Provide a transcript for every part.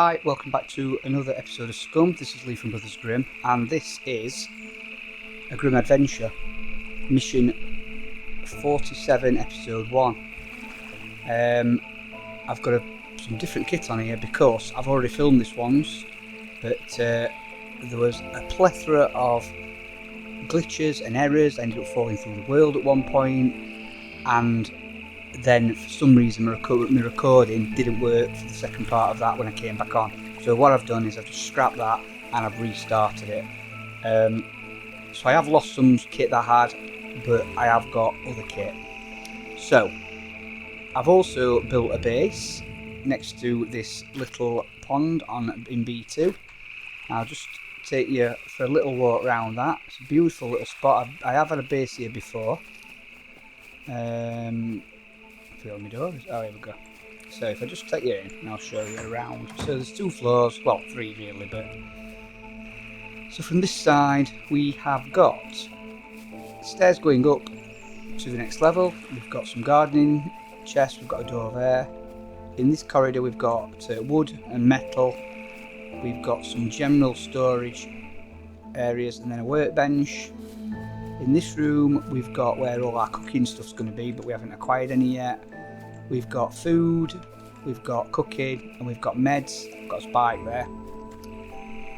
Hi, welcome back to another episode of Scum. This is Lee from Brothers Grimm, and this is a Grimm Adventure, mission 47, episode 1. I've got some different kit on here because I've already filmed this once, but there was a plethora of glitches and errors. I ended up falling through the world at one point, and then for some reason my recording didn't work for the second part of that when I came back on. So what I've done is I've just scrapped that and I've restarted it. So I have lost some kit that I had, but I have got other kit. So I've also built a base next to this little pond in B2. I'll just take you for a little walk around that. It's a beautiful little spot. I have had a base here before. Feel me door. Oh, here we go. So if I just take you in and I'll show you around. So there's 2 floors, well 3 really, but so from this side we have got stairs going up to the next level. We've got some gardening chests, we've got a door there. In this corridor we've got wood and metal. We've got some general storage areas and then a workbench. In this room we've got where all our cooking stuff's going to be, but we haven't acquired any yet. We've got food, we've got cooking, and we've got meds. We've got a spike there.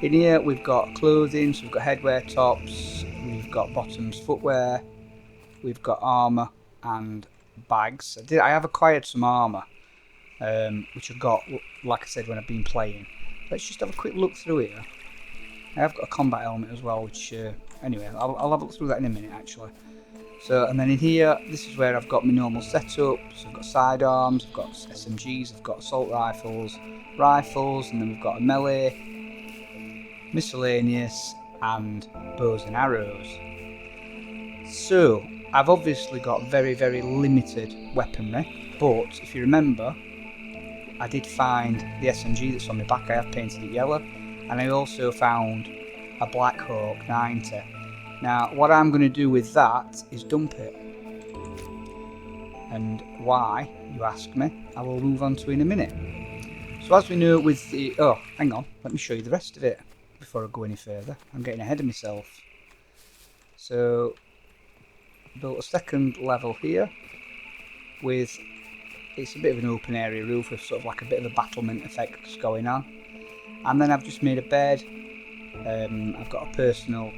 In here we've got clothing, so we've got headwear, tops, we've got bottoms, footwear, we've got armour and bags. I have acquired some armour, which I got, like I said, when I've been playing. Let's just have a quick look through here. I have got a combat helmet as well, which anyway, I'll have a look through that in a minute actually. So, and then in here, this is where I've got my normal setup. So I've got sidearms, I've got SMGs, I've got assault rifles, and then we've got a melee, miscellaneous, and bows and arrows. So I've obviously got very, very limited weaponry, but if you remember, I did find the SMG that's on my back. I have painted it yellow, and I also found a Black Hawk 90. Now what I'm going to do with that is dump it, and why, you ask me, I will move on to in a minute. So as we know with the, oh hang on, let me show you the rest of it before I go any further. I'm getting ahead of myself. So built a second level here with, it's a bit of an open area roof with sort of like a bit of a battlement effect going on, and then I've just made a bed. I've got a personal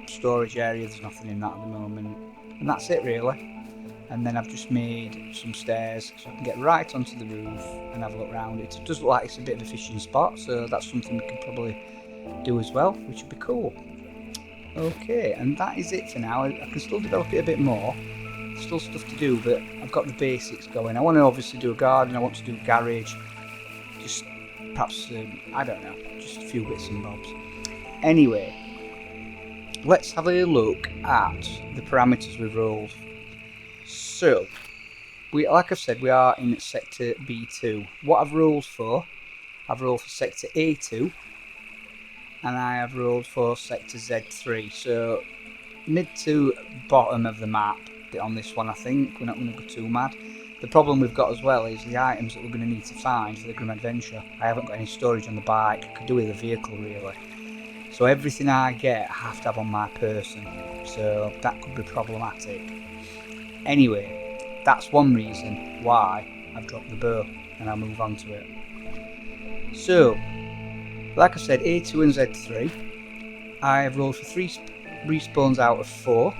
storage area, there's nothing in that at the moment, and that's it really. And then I've just made some stairs so I can get right onto the roof and have a look around. It does look like it's a bit of a fishing spot, so that's something we can probably do as well, which would be cool. Okay, and that is it for now. I can still develop it a bit more, still stuff to do, but I've got the basics going. I want to obviously do a garden, I want to do a garage, just perhaps, I don't know, just a few bits and bobs. Anyway, let's have a look at the parameters we've rolled. So, like I've said, we are in sector B2. What I've rolled for sector A2, and I have rolled for sector Z3. So, mid to bottom of the map on this one, I think. We're not going to go too mad. The problem we've got as well is the items that we're going to need to find for the Grimm Adventure. I haven't got any storage on the bike. I could do with a vehicle really. So everything I get I have to have on my person, so that could be problematic. Anyway, that's one reason why I've dropped the bow, and I'll move on to it. So, like I said, A2 and Z3, I have rolled for 3 respawns out of 4,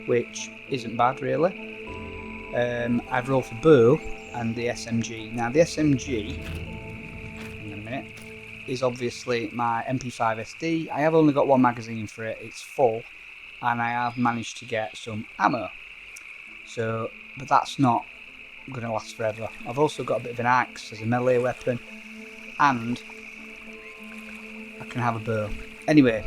which isn't bad really. I've rolled for bow and the SMG. Now the SMG, hang on a minute, is obviously my MP5 SD. I have only got 1 magazine for it, it's full, and I have managed to get some ammo. So, but that's not going to last forever. I've also got a bit of an axe as a melee weapon, and I can have a bow. Anyway,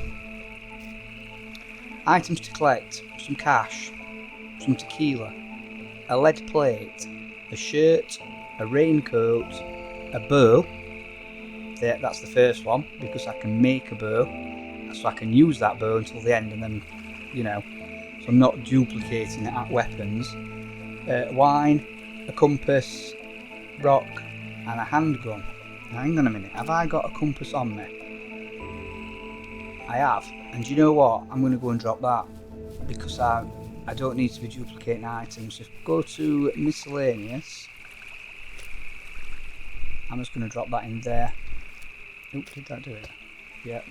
items to collect: some cash, some tequila, a lead plate, a shirt, a raincoat, a bow. That's the first one, because I can make a bow, so I can use that bow until the end, and then, you know, so I'm not duplicating it at weapons. Wine, a compass, rock, and a handgun. Hang on a minute, have I got a compass on me? I have, and you know what? I'm going to go and drop that because I don't need to be duplicating items. So if I go to miscellaneous, I'm just going to drop that in there. Oop, did that do it? Yep.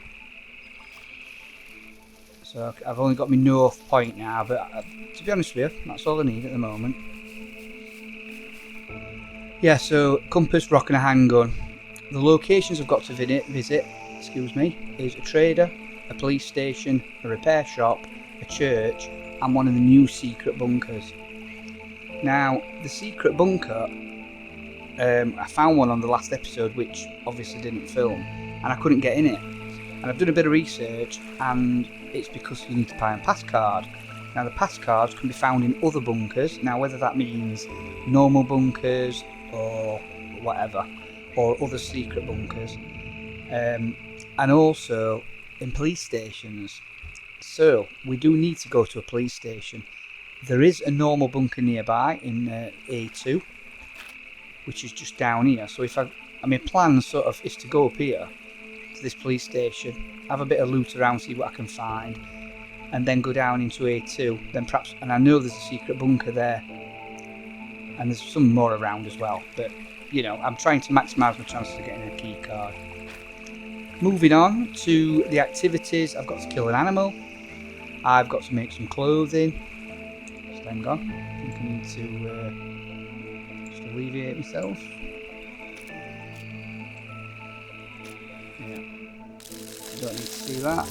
So I've only got my north point now, but to be honest with you, that's all I need at the moment. Yeah, so compass, rock and a handgun. The locations I've got to visit, excuse me, is a trader, a police station, a repair shop, a church, and one of the new secret bunkers. Now, the secret bunker, I found one on the last episode, which obviously didn't film, and I couldn't get in it. And I've done a bit of research, and it's because you need to buy a pass card. Now, the pass cards can be found in other bunkers. Now, whether that means normal bunkers or whatever, or other secret bunkers, and also in police stations. So we do need to go to a police station. There is a normal bunker nearby in A2, which is just down here. So if my plan sort of is to go up here to this police station, have a bit of loot around, see what I can find, and then go down into A2. Then perhaps, and I know there's a secret bunker there, and there's some more around as well. But you know, I'm trying to maximise my chances of getting a key card. Moving on to the activities, I've got to kill an animal. I've got to make some clothing. Just hang on. I think I need to just alleviate myself. Yeah. Don't need to see that.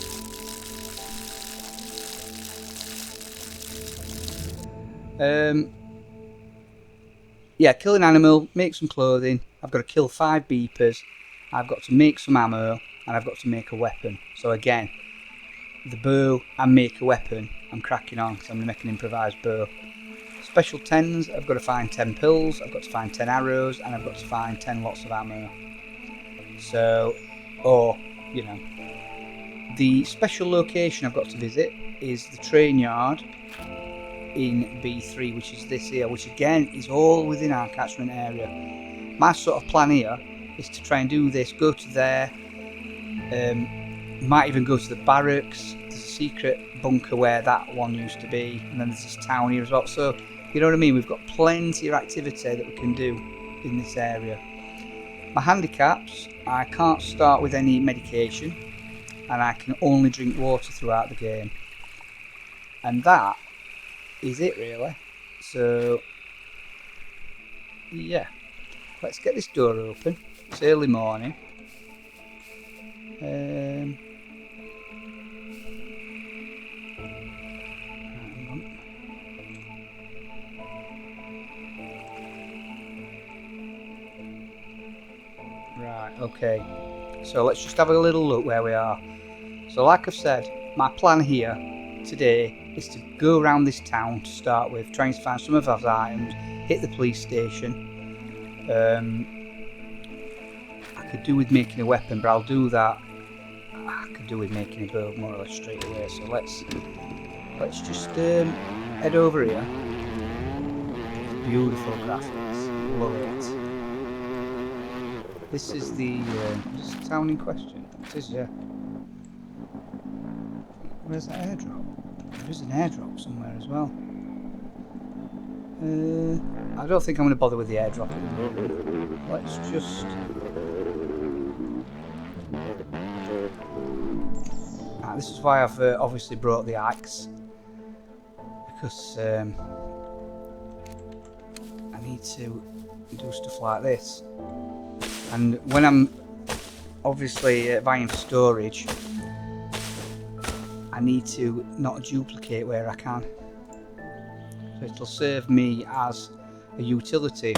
Yeah, kill an animal, make some clothing. I've got to kill 5 beepers. I've got to make some ammo, and I've got to make a weapon. So again, the bow and make a weapon, I'm cracking on because I'm going to make an improvised bow. Special 10s, I've got to find 10 pills, I've got to find 10 arrows, and I've got to find 10 lots of ammo. So, or, you know, the special location I've got to visit is the train yard in B3, which is this here, which again is all within our catchment area. My sort of plan here is to try and do this, go to there, might even go to the barracks. There's a secret bunker where that one used to be, and then there's this town here as well. So, you know what I mean? We've got plenty of activity that we can do in this area. My handicaps, I can't start with any medication, and I can only drink water throughout the game. And that is it really. So, yeah. Let's get this door open. It's early morning. Hang on. Right, okay. So let's just have a little look where we are. So like I've said, my plan here today is to go around this town to start with, trying to find some of those items, hit the police station. I could do with making a weapon, but I'll do that. I could do with making a bow more or less straight away. So let's just head over here. Beautiful graphics, love it. This is the town in question. It is, yeah. Where's that airdrop? There is an airdrop somewhere as well. I don't think I'm going to bother with the airdrop at the moment. Let's just... this is why I've obviously brought the axe. Because I need to do stuff like this. And when I'm obviously buying for storage, I need to not duplicate where I can. So it'll serve me as a utility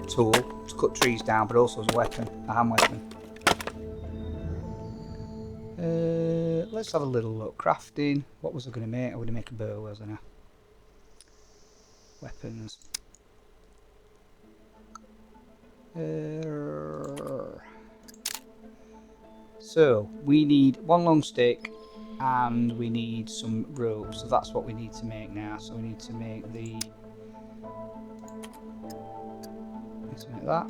tool to cut trees down, but also as a weapon, a hand weapon. Let's have a little look. Crafting. What was I going to make? I was going to make a bow, wasn't I? Weapons. So we need one long stick and we need some rope, so that's what we need to make now. So we need to make that.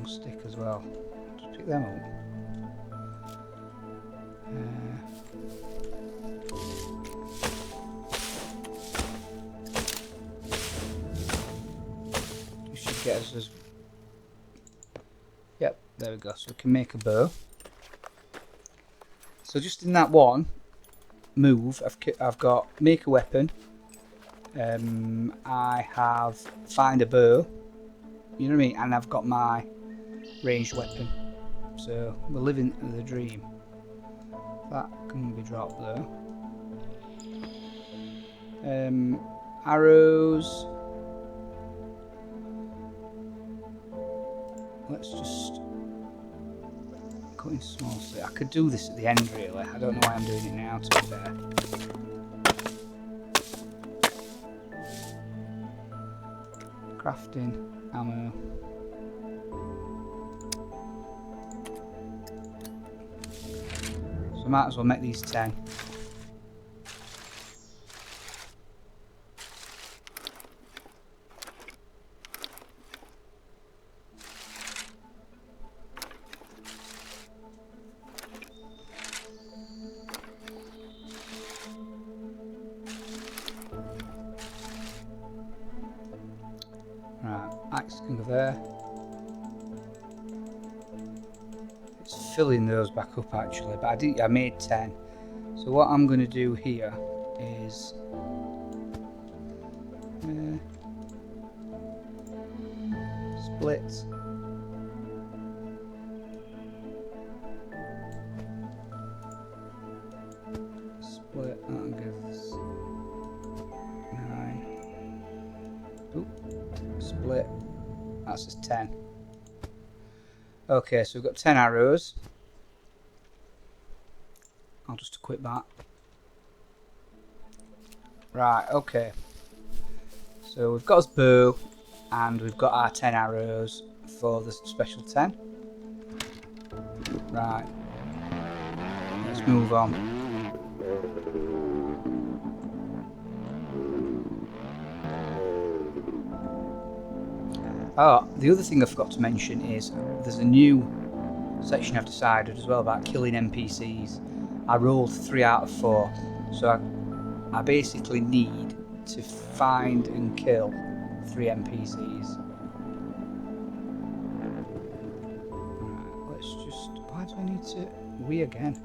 long stick as well. Just pick them up. You should get us as... Yep, there we go. So we can make a bow. So just in that one move, I've got make a weapon. I have find a bow. You know what I mean? And I've got my ranged weapon. So we're living the dream. That can be dropped though. Arrows. Let's just cut in small. I could do this at the end really. I don't know why I'm doing it now, to be fair. Crafting, ammo. So I might as well make these 10. Right, axe can go there. It's filling those back up actually, but I made 10. So what I'm going to do here is split. Split, that gives 9. Oop. Split, that's just 10. Okay, so we've got 10 arrows. I'll just equip that. Right, okay. So we've got his bow and we've got our 10 arrows for the special 10. Right. Let's move on. Oh, the other thing I forgot to mention is there's a new section I've decided as well about killing NPCs. I rolled 3 out of 4, so I basically need to find and kill 3 NPCs. Right, let's just... Why do I need to... We again?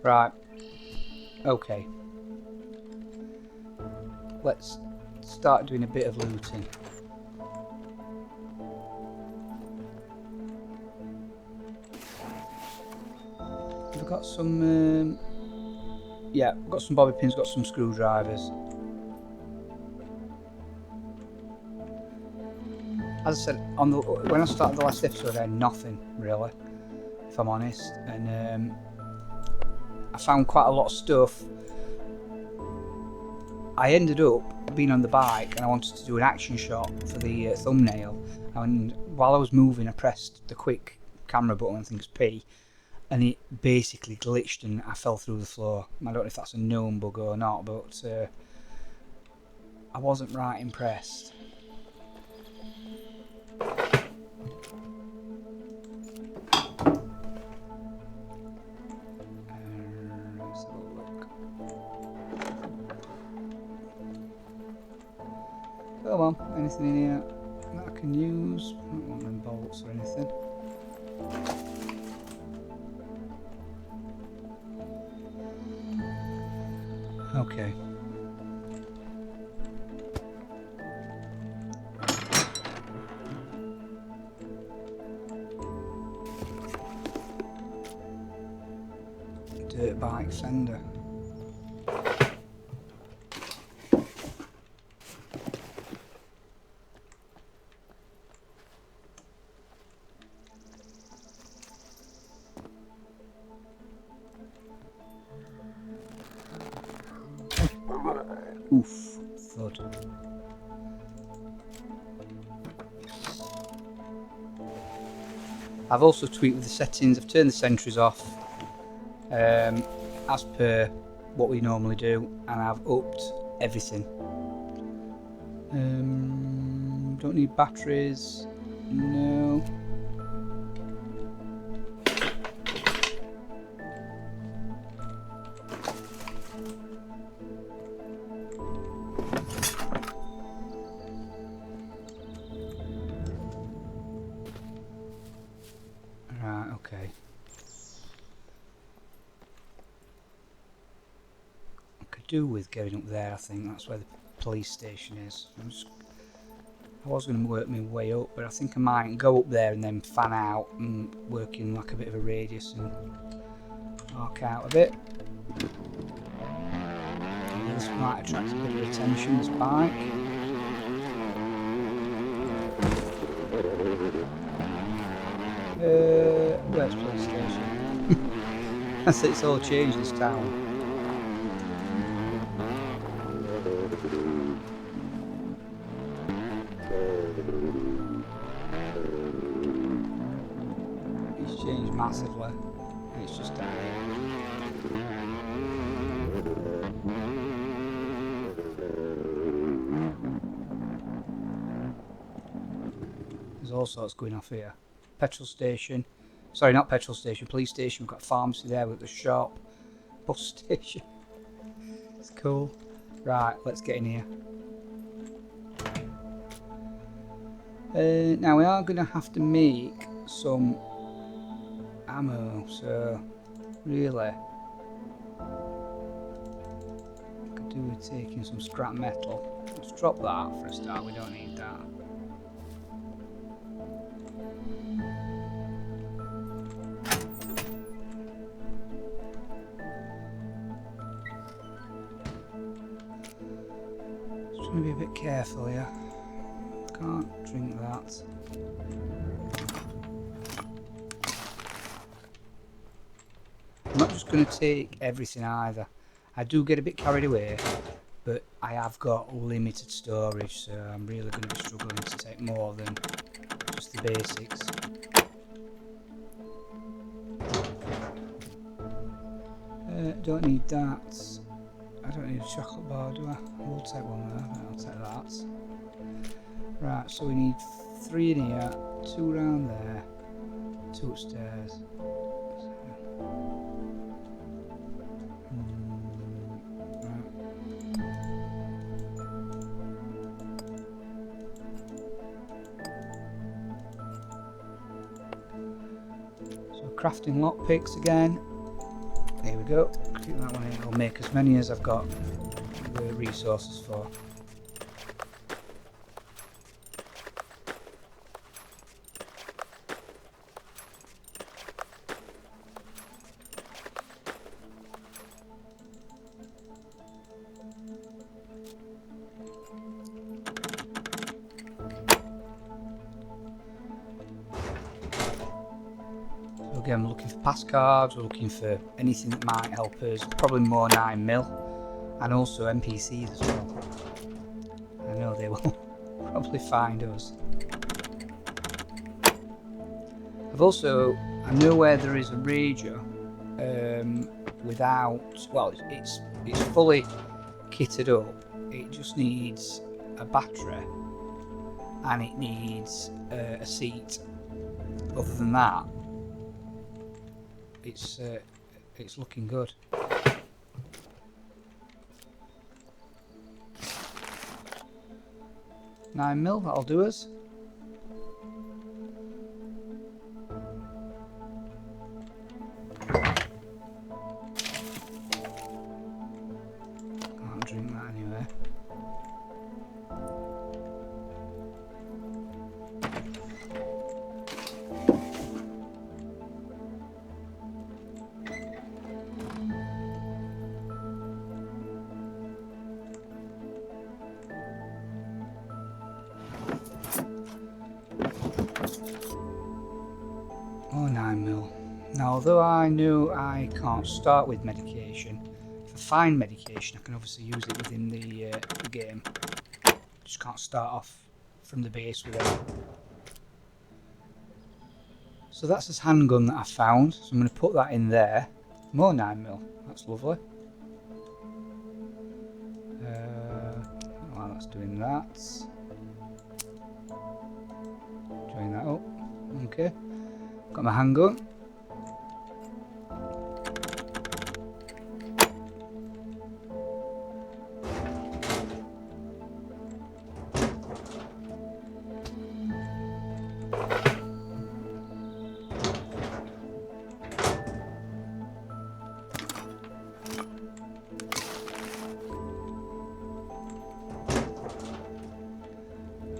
Right, okay. Let's start doing a bit of looting. We've got some, yeah, we've got some bobby pins, got some screwdrivers. As I said, when I started the last episode, I had nothing really, if I'm honest, and I found quite a lot of stuff. I ended up being on the bike and I wanted to do an action shot for the thumbnail, and while I was moving I pressed the quick camera button, I think it's P, and it basically glitched and I fell through the floor. I don't know if that's a known bug or not, but I wasn't right impressed. Come on, anything in here that I can use? I don't want them bolts or anything. Okay. Dirt bike fender. Oof, thud. I've also tweaked with the settings. I've turned the sentries off as per what we normally do, and I've upped everything. Don't need batteries. No. Right, okay. I could do with getting up there, I think. That's where the police station is. I was going to work my way up, but I think I might go up there and then fan out and work in like a bit of a radius and arc out a bit. Yeah, this might attract a bit of attention, this bike. Where's police station? That's it, it's all changed this town. It's changed massively. It's just down here. There's all sorts going off here. Petrol station. Sorry, not petrol station, police station. We've got a pharmacy there, we've got the shop. Bus station. It's cool. Right, let's get in here. Now we are going to have to make some ammo, so really I could do with taking some scrap metal. Let's drop that for a start, we don't need that. Just trying to be a bit careful here. Can't drink that. I'm not just going to take everything either. I do get a bit carried away, but I have got limited storage, so I'm really going to be struggling to take more than just the basics. Don't need that. I don't need a chocolate bar, do I? I will take one there. I'll take that. Right, so we need 3 in here, 2 around there, 2 upstairs. So crafting lockpicks again. There we go. Keep that one in. I'll make as many as I've got the resources for. Again, we're looking for pass cards, we're looking for anything that might help us, probably more 9mm, and also NPCs as well. I know they will probably find us. I know where there is a Rager without, well, it's fully kitted up, it just needs a battery and it needs a seat. Other than that, it's looking good. 9mm, that'll do us. Can't drink that anyway. Oh, 9mm. Now, although I know I can't start with medication, if I find medication I can obviously use it within the game. Just can't start off from the base with it. So that's this handgun that I found, so I'm going to put that in there. More 9mm, that's lovely. While that's doing that, join that up. Okay, got my handgun.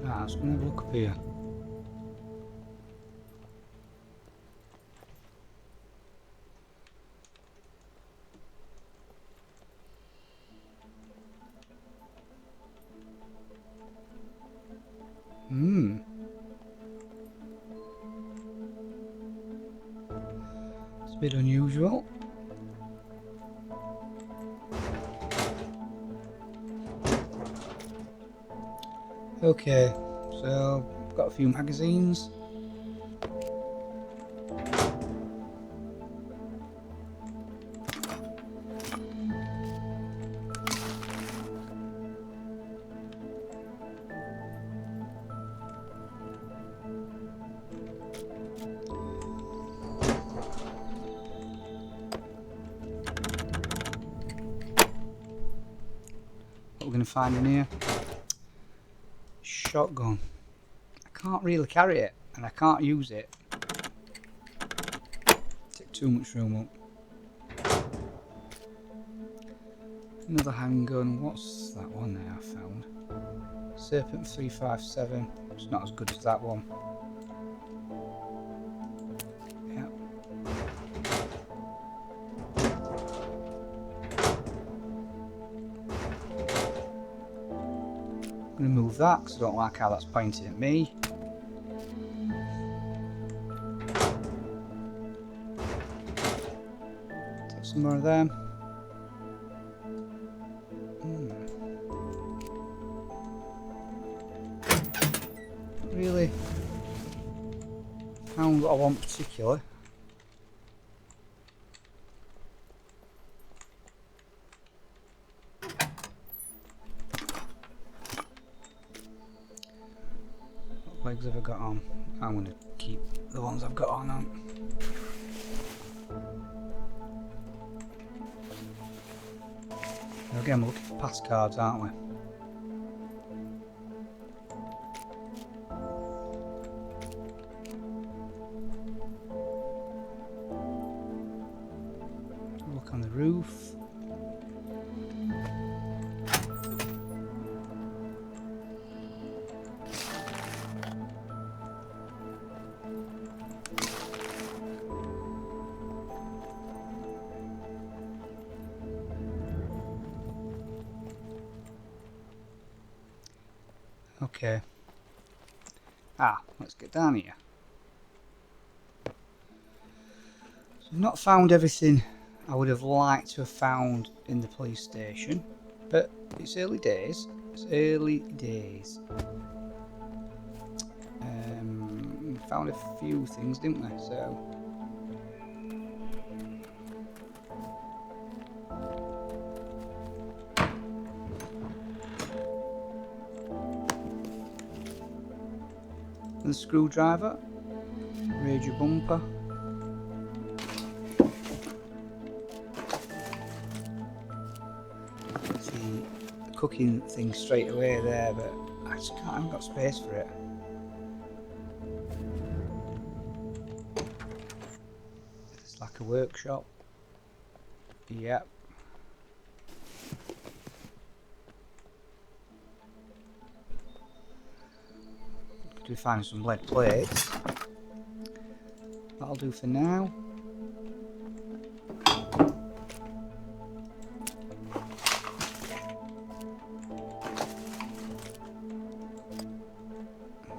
Right, let's go and have a look up here. It's a bit unusual. Okay, so I've got a few magazines. What we're going to find in here? Shotgun. I can't really carry it, and I can't use it. Take too much room up. Another handgun. What's that one there I found? Serpent 357. It's not as good as that one. Yeah. I'm going to move that because I don't like how that's pointing at me. Take some more of them. Really found what I want particularly. What legs have I got on? I'm going to keep the ones I've got on. Again, we're looking for pass cards, aren't we? Look on the roof. Okay. Let's get down here. So I've not found everything I would have liked to have found in the police station, but it's early days. It's early days. We found a few things, didn't we? So. The screwdriver, radio bumper, see the cooking thing straight away there, but I haven't got space for it. It's like a workshop. Yep. We find some lead plates. That'll do for now.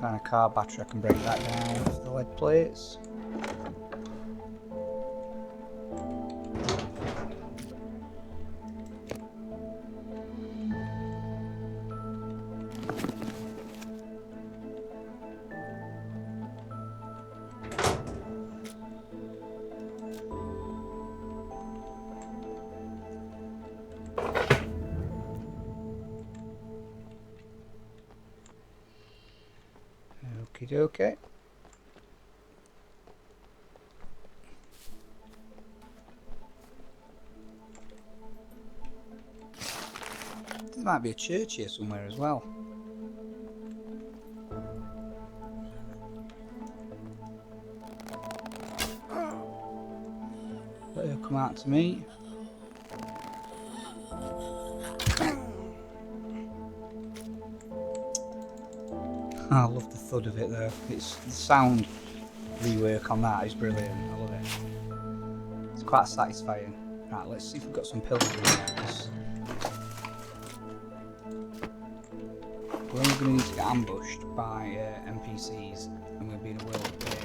Find a car battery, I can break that down with the lead plates. Okie dokie. There might be a church here somewhere as well. Let her come out to me. I love the thud of it though. It's the sound rework on that is brilliant. I love it. It's quite satisfying. Right, let's see if we've got some pillars in there. We're only going to need to get ambushed by NPCs, and we'll be in a world of pain.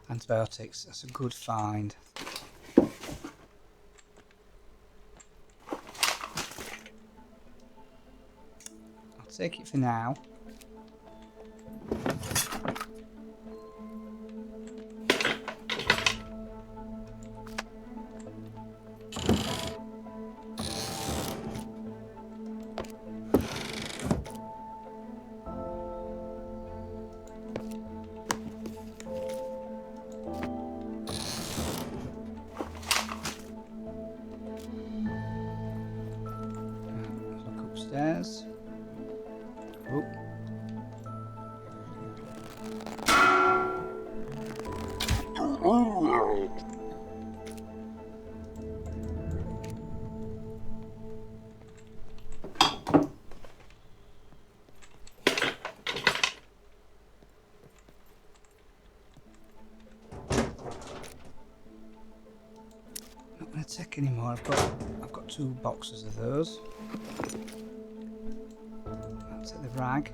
Antibiotics, that's a good find. I'll take it for now. Upstairs. Oh. Not going to take any more. I've got 2 boxes of those. I'll take the rag.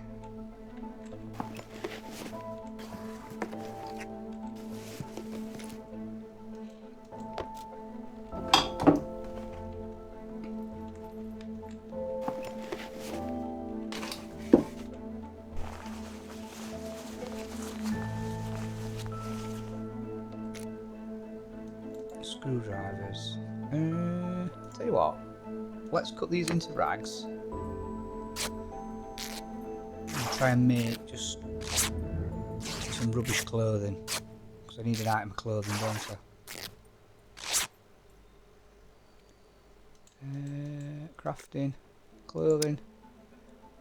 Screwdrivers. Tell you what, let's cut these into rags and try and make just some rubbish clothing, because I need an item of clothing, don't I? Crafting, clothing.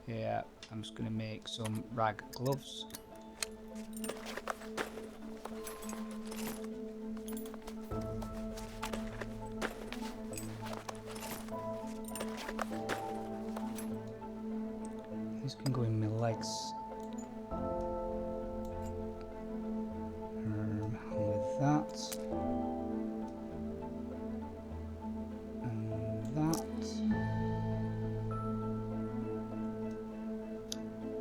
Yeah, I'm just going to make some rag gloves. These can go in my legs. With that. And that.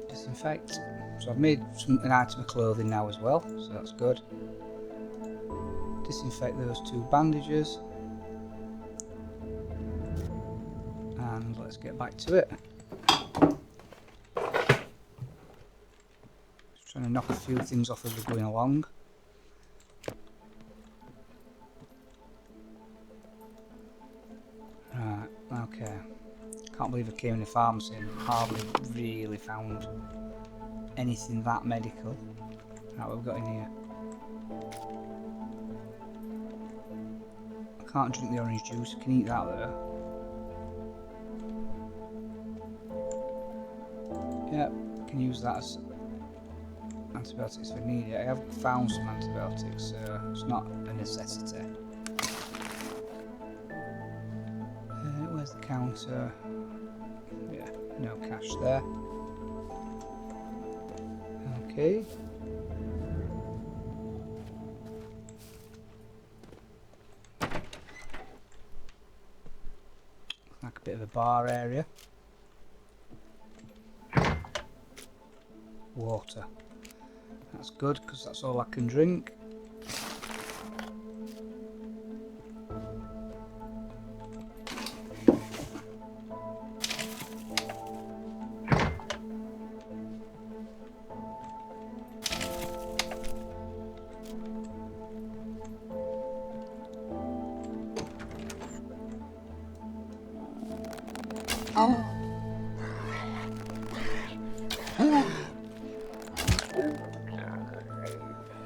Disinfect. So I've made an item of clothing now as well, so that's good. Disinfect those 2 bandages. And let's get back to it. Trying to knock a few things off as we're going along. Right, okay. Can't believe I came in the pharmacy and hardly really found anything that medical. Right, what have we got in here? I can't drink the orange juice, I can eat that though. Yep, I can use that as antibiotics if I need it. I have found some antibiotics, so it's not a necessity. Where's the counter? Yeah, no cash there. Okay. Like a bit of a bar area. Water. That's good, because that's all I can drink.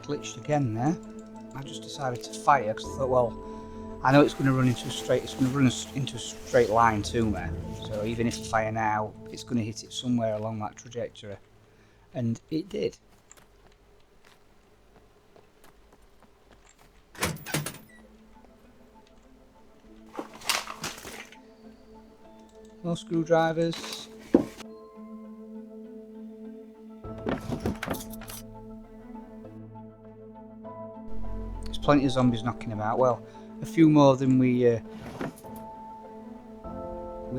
glitched again there. I just decided to fire because I thought, well, I know it's going to run into a straight. It's going to run into a straight line to me. So even if I fire now, it's going to hit it somewhere along that trajectory, and it did. More screwdrivers. There's plenty of zombies knocking about. Well, a few more than we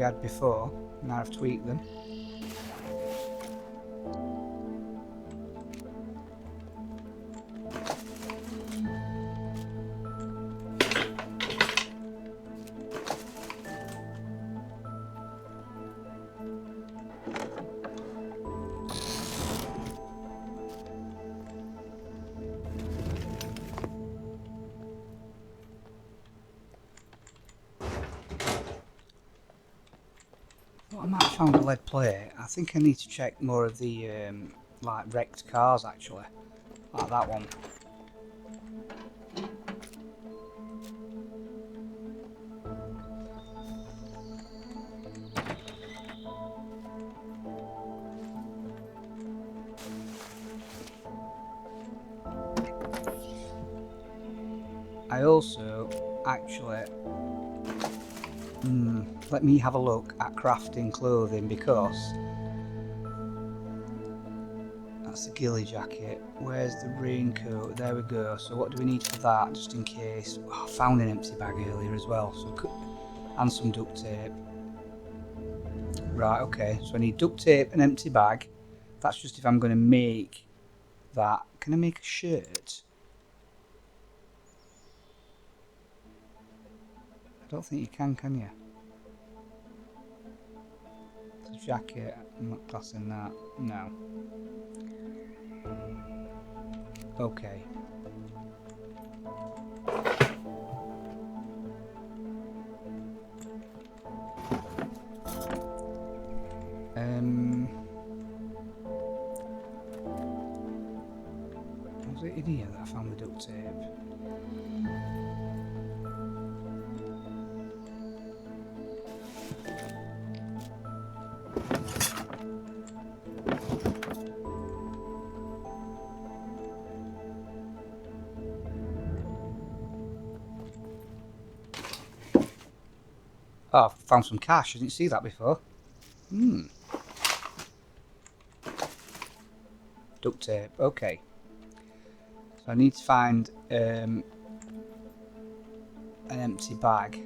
had before. Now I've tweaked them. I might have found a lead plate. I think I need to check more of the like wrecked cars actually, like that one. I also actually let me have a look at crafting clothing, because that's the ghillie jacket. Where's the raincoat? There we go. So what do we need for that, just in case? Oh, I found an empty bag earlier as well, so and some duct tape. Right, okay, so I need duct tape and empty bag. That's just if I'm going to make that. Can I make a shirt? I don't think you can you? It's a jacket, I'm not classing that. No. Okay. Was it in here that I found the duct tape? Oh, I found some cash. I didn't see that before. Duct tape. Okay. So I need to find an empty bag.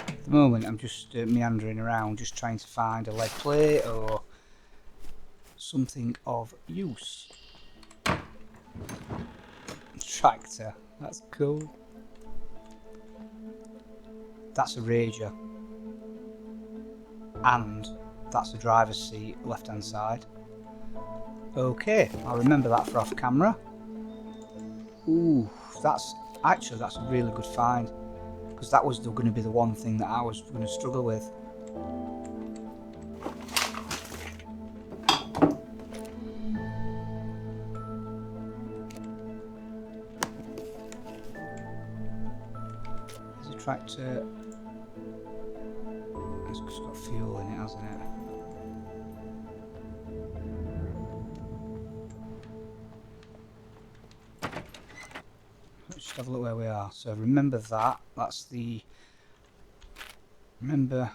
At the moment I'm just meandering around, just trying to find a lead plate or something of use. Tractor, that's cool. That's a Rager, and that's a driver's seat, left hand side. Okay, I'll remember that for off camera. Ooh, that's a really good find, because that was going to be the one thing that I was going to struggle with. There's a tractor. It's got fuel in it, hasn't it? Let's just have a look where we are. So remember that. That's the... Remember...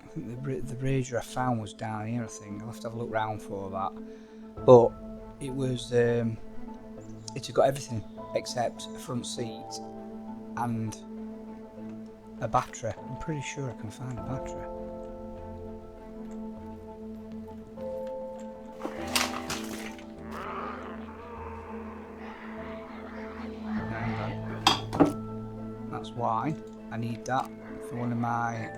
I think the Rager I found was down here, I think. I'll have to have a look round for that. But it was... it had got everything except a front seat and a battery. I'm pretty sure I can find a battery. That's wine. I need that for one of my...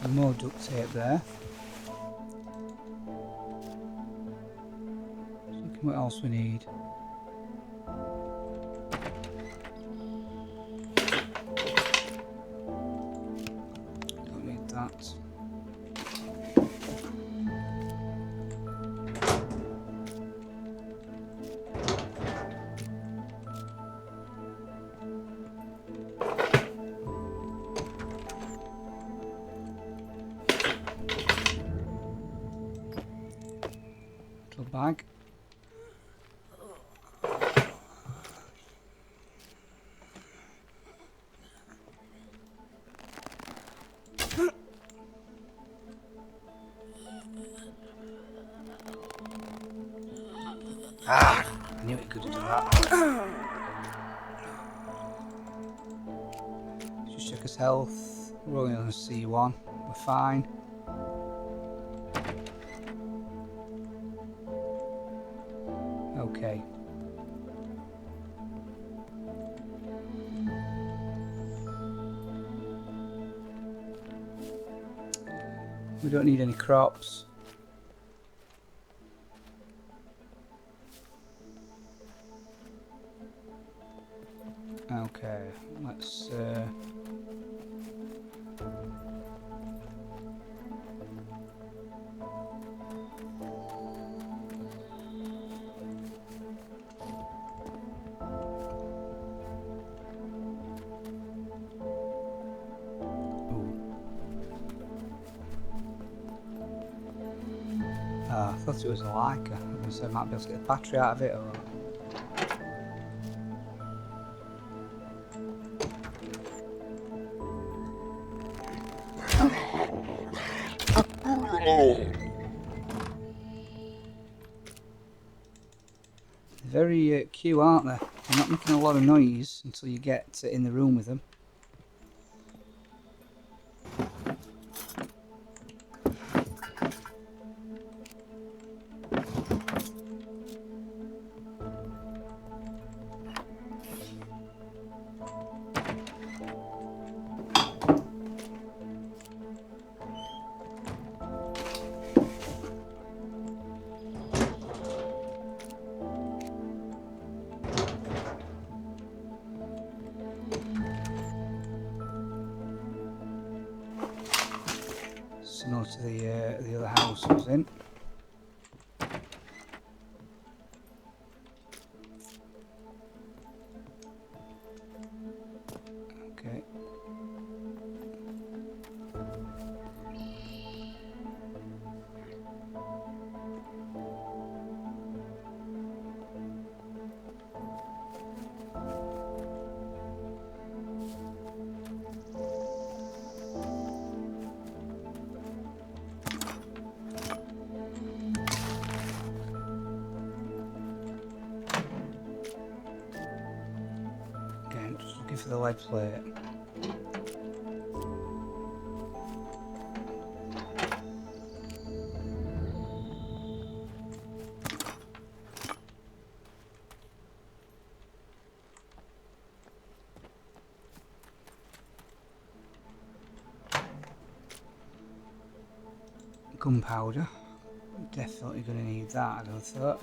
Some more duct tape there. Thinking what else we need. Don't need that. Bag. I knew it could do that. Just check his health. We're only on C1. We're fine. Okay. We don't need any crops. Okay, let's I thought it was a Leica. I might be able to get the battery out of it, or... Very cute, aren't they? They're not making a lot of noise until you get in the room with them. Similar to the other house I was in. Okay. Again, just looking for the lead plate. Gunpowder. Definitely going to need that, I would have thought.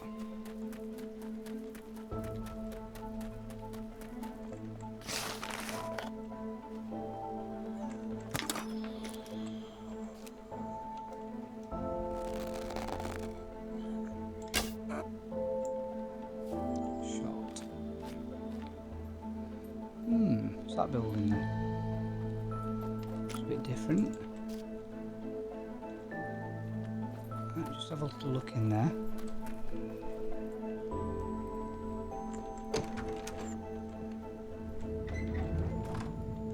What's that building then? a bit different. Right, just have a little look in there.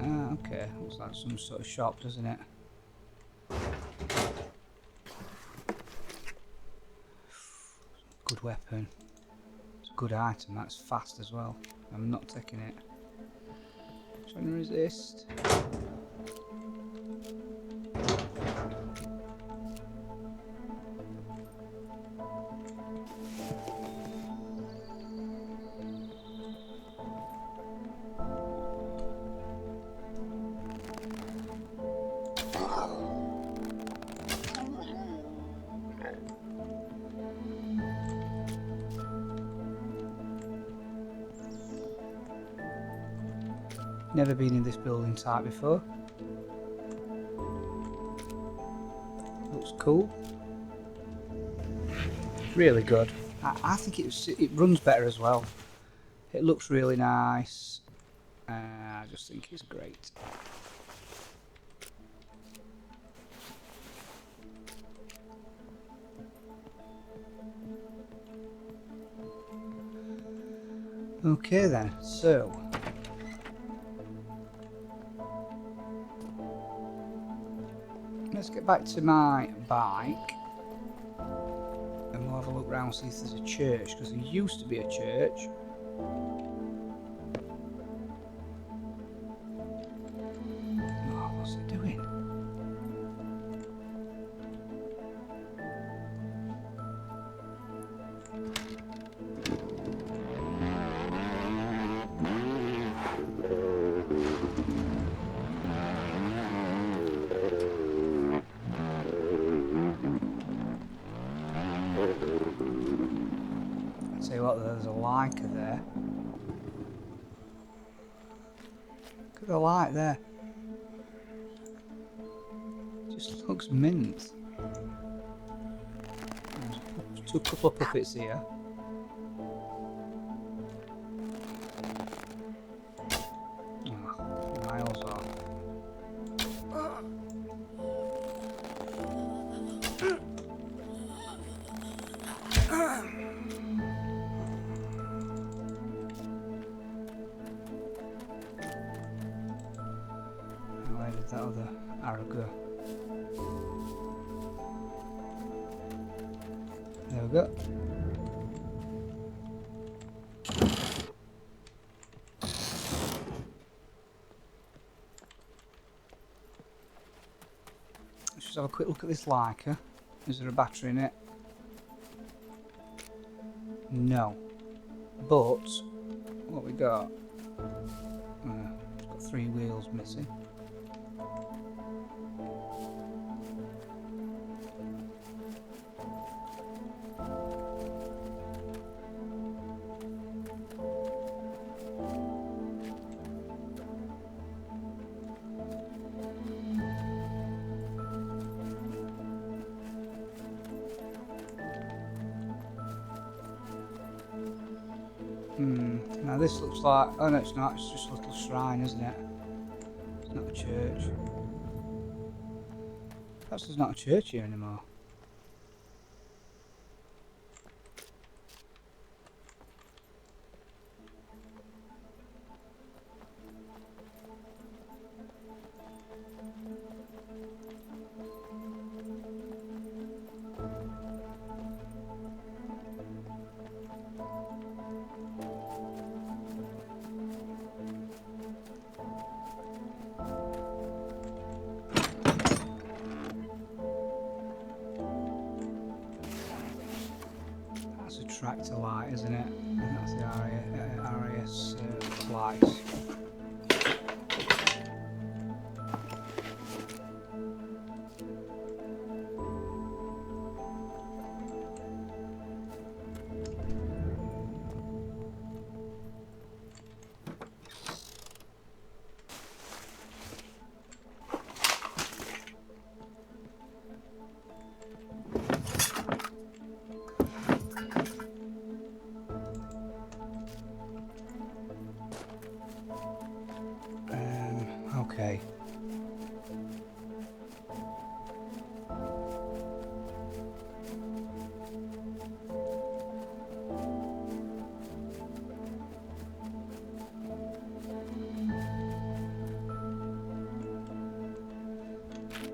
Ah, okay. Looks like some sort of shop, doesn't it? Good weapon. It's a good item. That's fast as well. I'm not taking it. Trying to resist. Never been in this building type before. Looks cool. Really good. I think it runs better as well. It looks really nice. I just think it's great. Okay then, so let's get back to my bike and we'll have a look around, see if there's a church, because there used to be a church. Oh, what's it doing? Tell you what, there's a liker there. Look at the light there. Just looks mint. There's a couple of puppets here. Oh, miles off. Where did that other arrow go? There we go. Let's just have a quick look at this liker. Is there a battery in it? No. But what we got? It's got 3 wheels missing. Now this looks like, oh no it's not, it's just a little shrine, isn't it? It's not a church. Perhaps there's not a church here anymore. Tractor light, isn't it? And that's the RAS lights.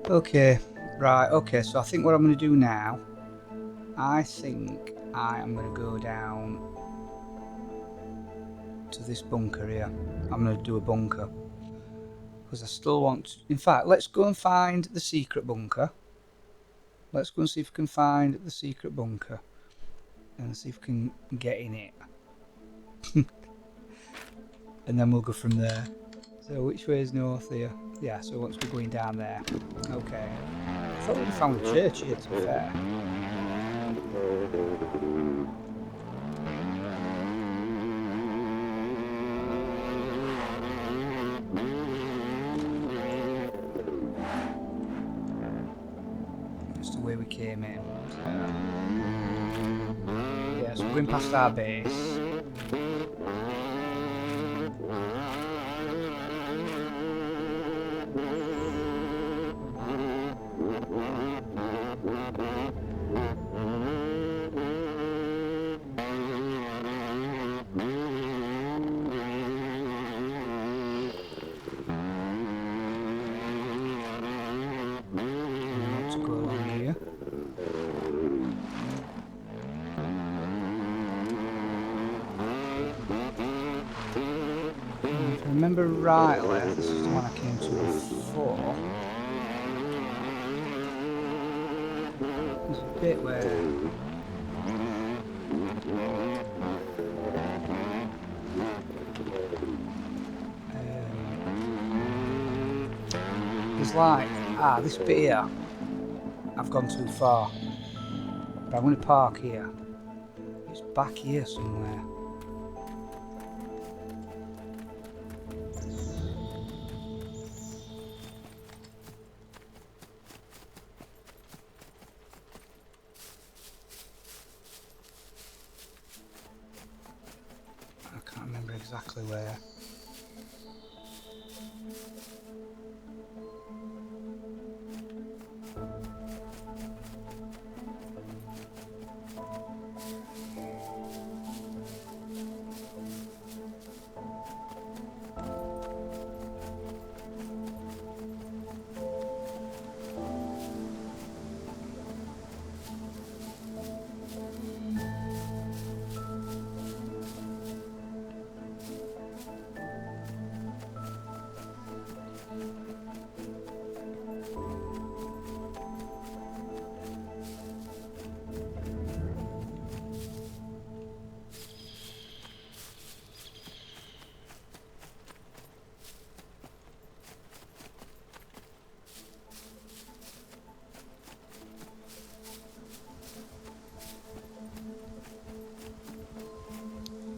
Okay, right, okay, so I think what I'm going to do now, I think I am going to go down to this bunker here. I'm going to do a bunker. Because I still want to, in fact, let's go and find the secret bunker. Let's go and see if we can find the secret bunker. And see if we can get in it. And then we'll go from there. So which way is north here? Yeah, so once we're going down there. Okay. I thought we found a church here, to be fair. That's the way we came in. Yeah, so we're going past our base. To go along here. If I remember rightly, this is the one I came to before. There's a bit where there's like, this bit here, I've gone too far. But I'm going to park here. It's back here somewhere. I can't remember exactly where.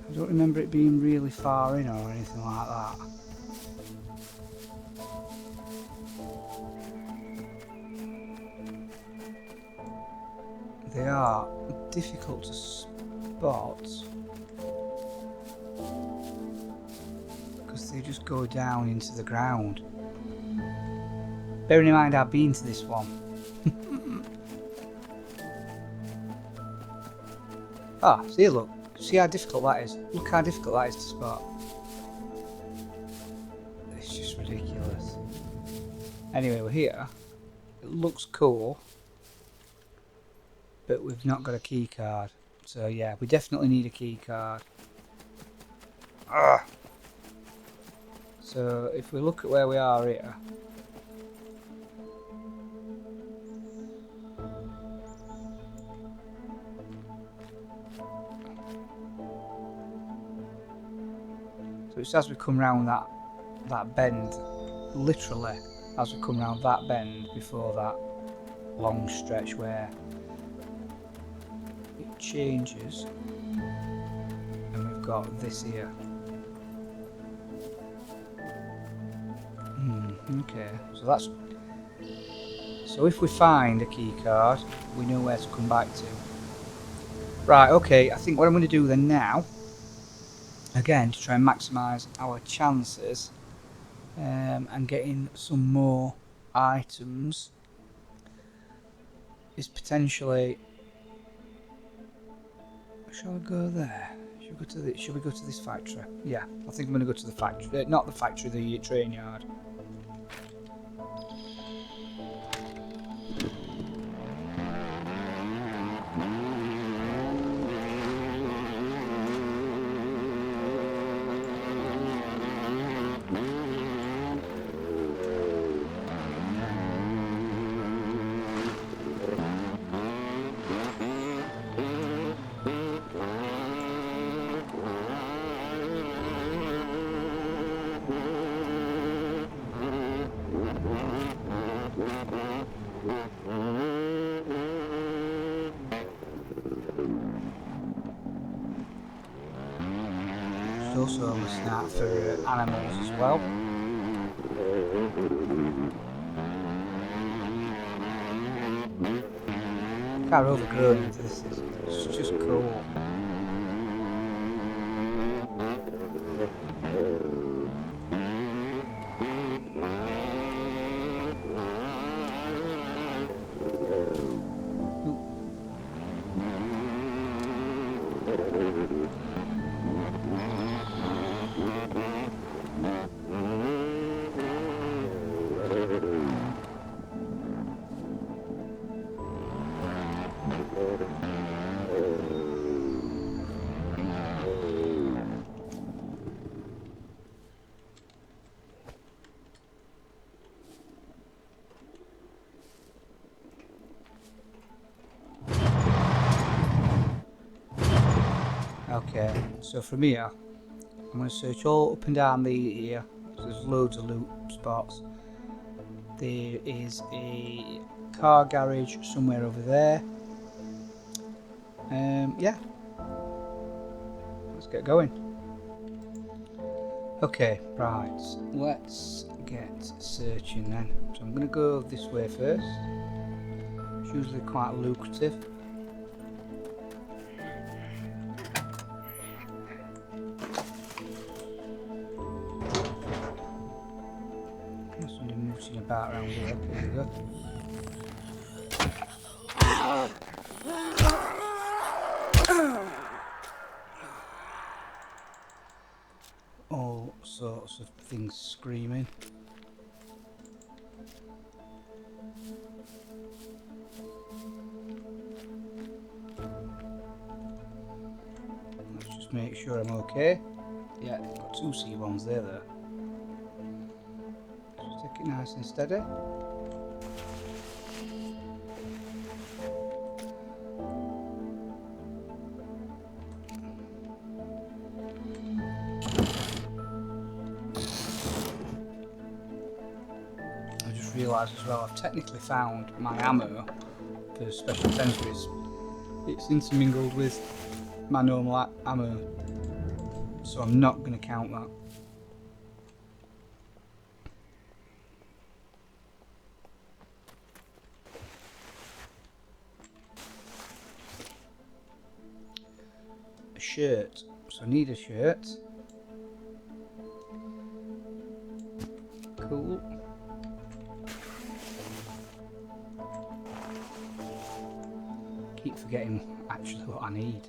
I don't remember it being really far in or anything like that. They are difficult to spot because they just go down into the ground. Bearing in mind I've been to this one. See, look. See how difficult that is. Look how difficult that is to spot. It's just ridiculous. Anyway, we're here. It looks cool, but we've not got a key card. So yeah, we definitely need a key card. So if we look at where we are here, so it's as we come round that bend, literally as we come round that bend before that long stretch where it changes, and we've got this here. Okay, so if we find a key card, we know where to come back to. Right, okay, I think what I'm going to do then now, again to try and maximise our chances and getting some more items, is potentially, shall I go there? Should we go to this factory? Yeah, I think I'm going to go to the factory, not the factory, the train yard. There's also a listening out for animals as well. Look how overgrown this is. It's just cool. Okay, so from here, I'm going to search all up and down here. There's loads of loot spots. There is a car garage somewhere over there. Yeah, let's get going. Okay, right, let's get searching then. So I'm going to go this way first. It's usually quite lucrative. Somebody mooching about around here. Here we go. All sorts of things screaming. Let's just make sure I'm okay. Yeah, got two C1s there though. Just take it nice and steady. Realise as well, I've technically found my ammo for special sentries. It's intermingled with my normal ammo, so I'm not going to count that. A shirt, so I need a shirt. Cool. Keep forgetting actually what I need.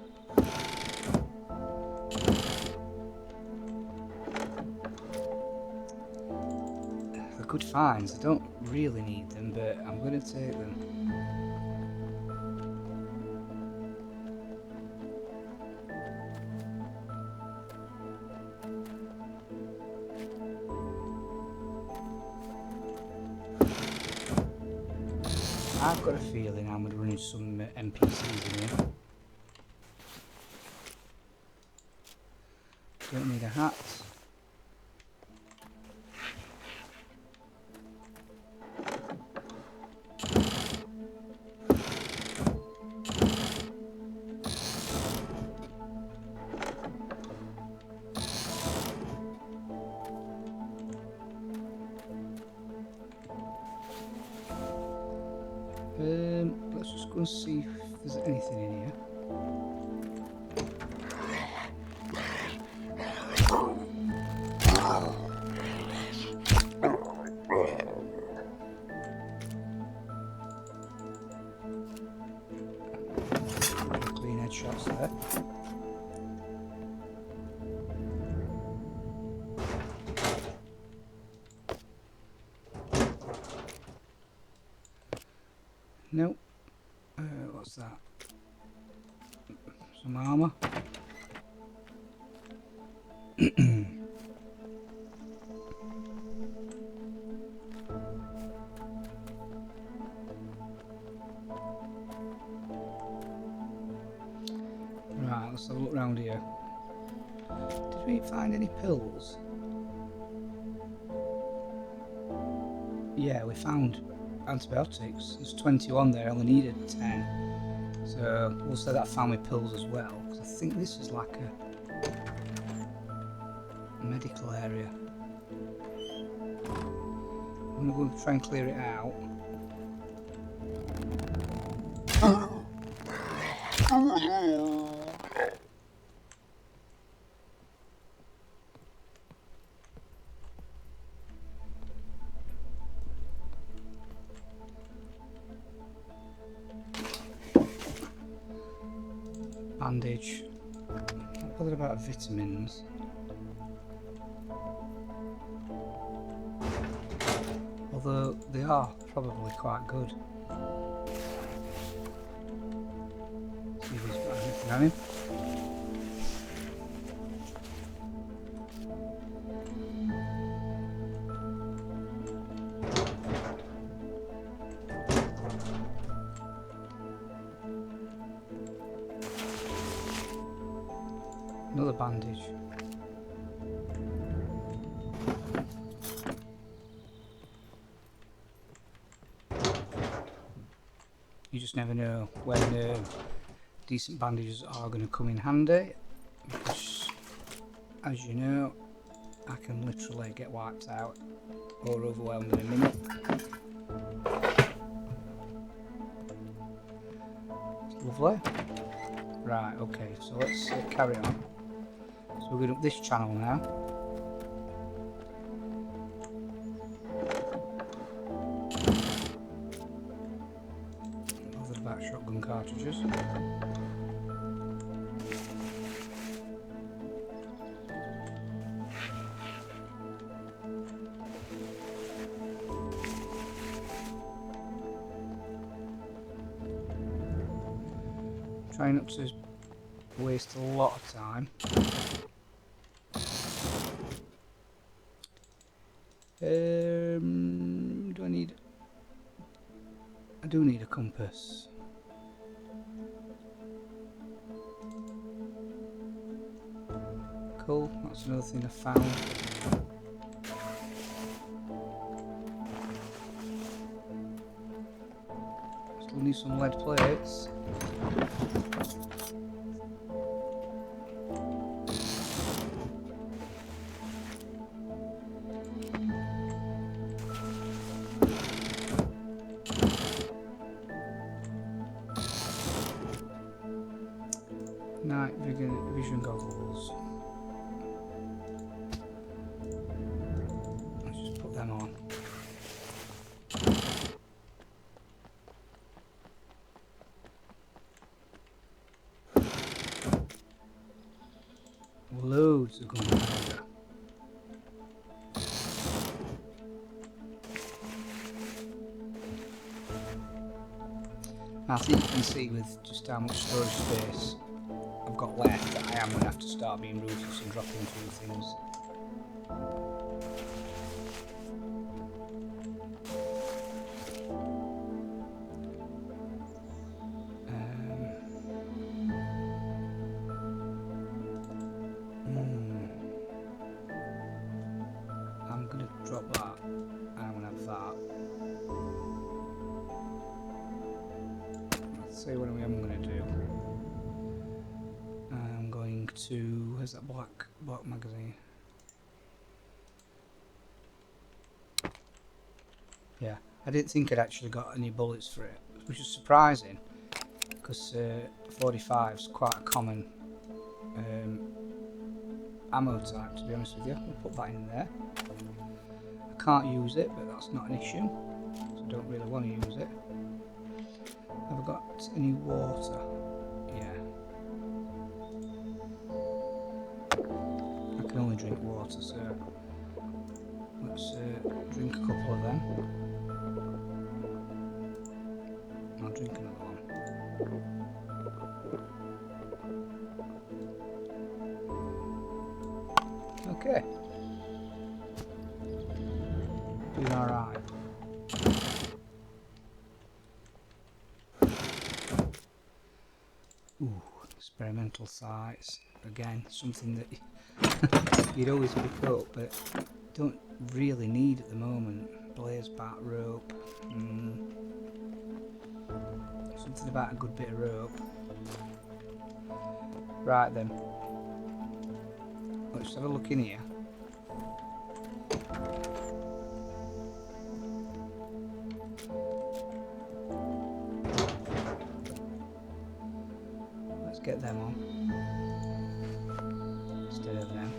They're good finds. I don't really need them, but I'm going to take them. I've got a feeling I'm going to run into some NPCs in here. Don't need a hat. Let's just go and see if there's anything in here. Clean headshots there. Nope. What's that? Some armour. Right, let's have a look around here. Did we find any pills? yeah, we found antibiotics. There's 21 there, I only needed 10. So we'll say that I found my pills as well, because I think this is like a medical area. I'm going to go try and clear it out. Bandage. Not bothered about vitamins. Although they are probably quite good. See if he's got anything on him. Another bandage. You just never know when decent bandages are going to come in handy, because as you know, I can literally get wiped out or overwhelmed in a minute. Lovely. Right, okay, so let's carry on. So we're going up this channel now. Bothered about shotgun cartridges. Trying not to waste a lot of time. Do I need... I do need a compass. Cool, that's another thing I found. Still need some lead plates. Night vision goggles. Let's just put them on. Loads of gunpowder. I think you can see with just how much storage space I've got left that I am going to have to start being ruthless and dropping through things. I'm going to drop that and I'm going to have that. Let's see what I'm going to do. I'm going to... where's that black magazine? Yeah, I didn't think I'd actually got any bullets for it, which is surprising because 45 is quite a common ammo type, to be honest with you. I'll put that in there. I can't use it, but that's not an issue, so I don't really want to use it. Have I got any water? Yeah. I can only drink water, so let's drink a couple of them. I'll drink another one. Okay. Doing alright. Ooh, experimental sights. Again, something that you'd always pick up, but don't really need at the moment. blaze bat rope. Something about a good bit of rope. Right then. Let's have a look in here. Let's get them on. Stay over now.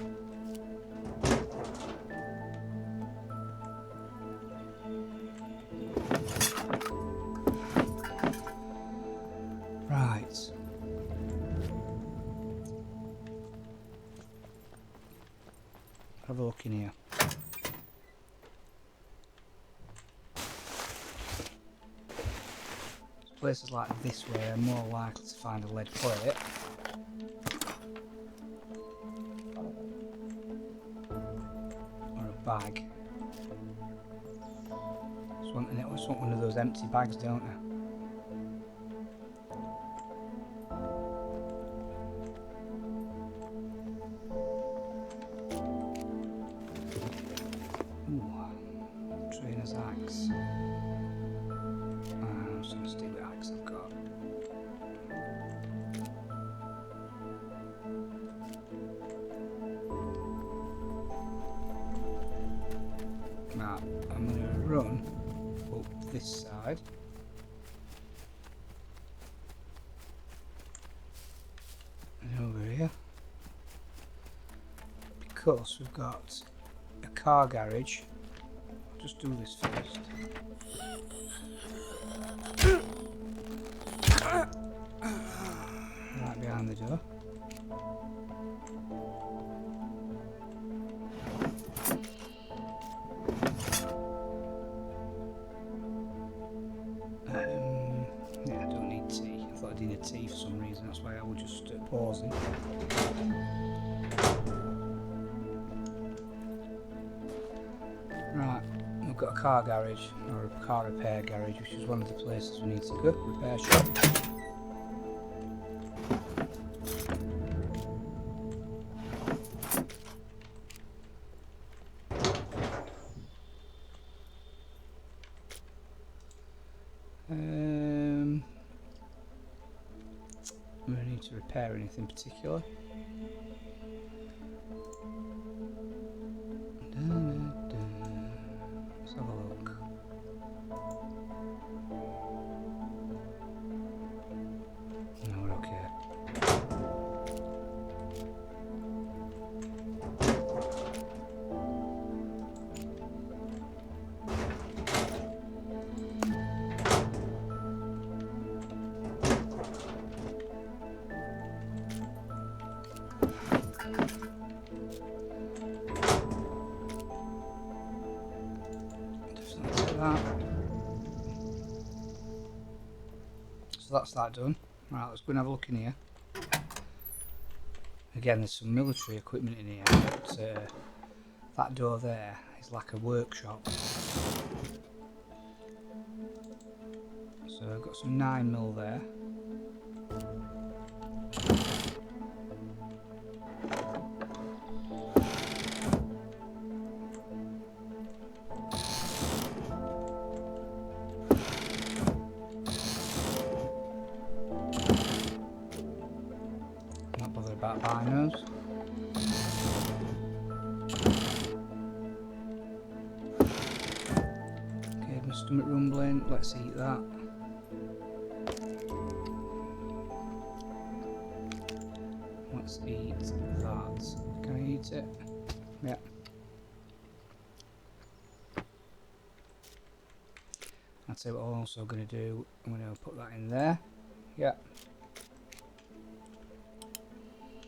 Right. Have a look in here. Places like this way are more likely to find a lead plate. Or a bag. Just want one of those empty bags, don't they? Trainer's axe. I'm just going to stick with the axe I've got. Now, I'm going to run up this side. And over here. Because we've got a car garage. Just do this first. Right behind the door. Yeah, I don't need tea. I thought I needed tea for some reason. That's why I was just pausing. Right. We've got a car garage, or a car repair garage, which is one of the places we need to go. Repair shop. We don't need to repair anything particular. Let's have a look. No, we're okay. So that's that done. Right, let's go and have a look in here. Again, there's some military equipment in here, but that door there is like a workshop. So I've got some 9mm there. Not bothered about binos. Okay, my stomach rumbling. Let's eat that. Let's eat that. Can I eat it? Yeah. I'll tell you what I'm also going to do. I'm going to put that in there. Yeah.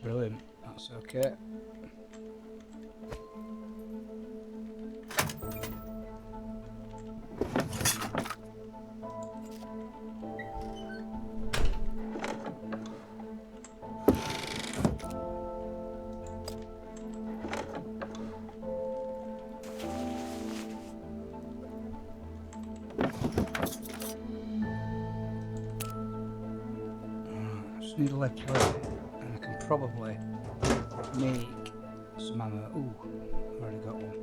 Brilliant. That's okay. Just need a lead plate, and I can probably make some ammo. Ooh, I've already got one.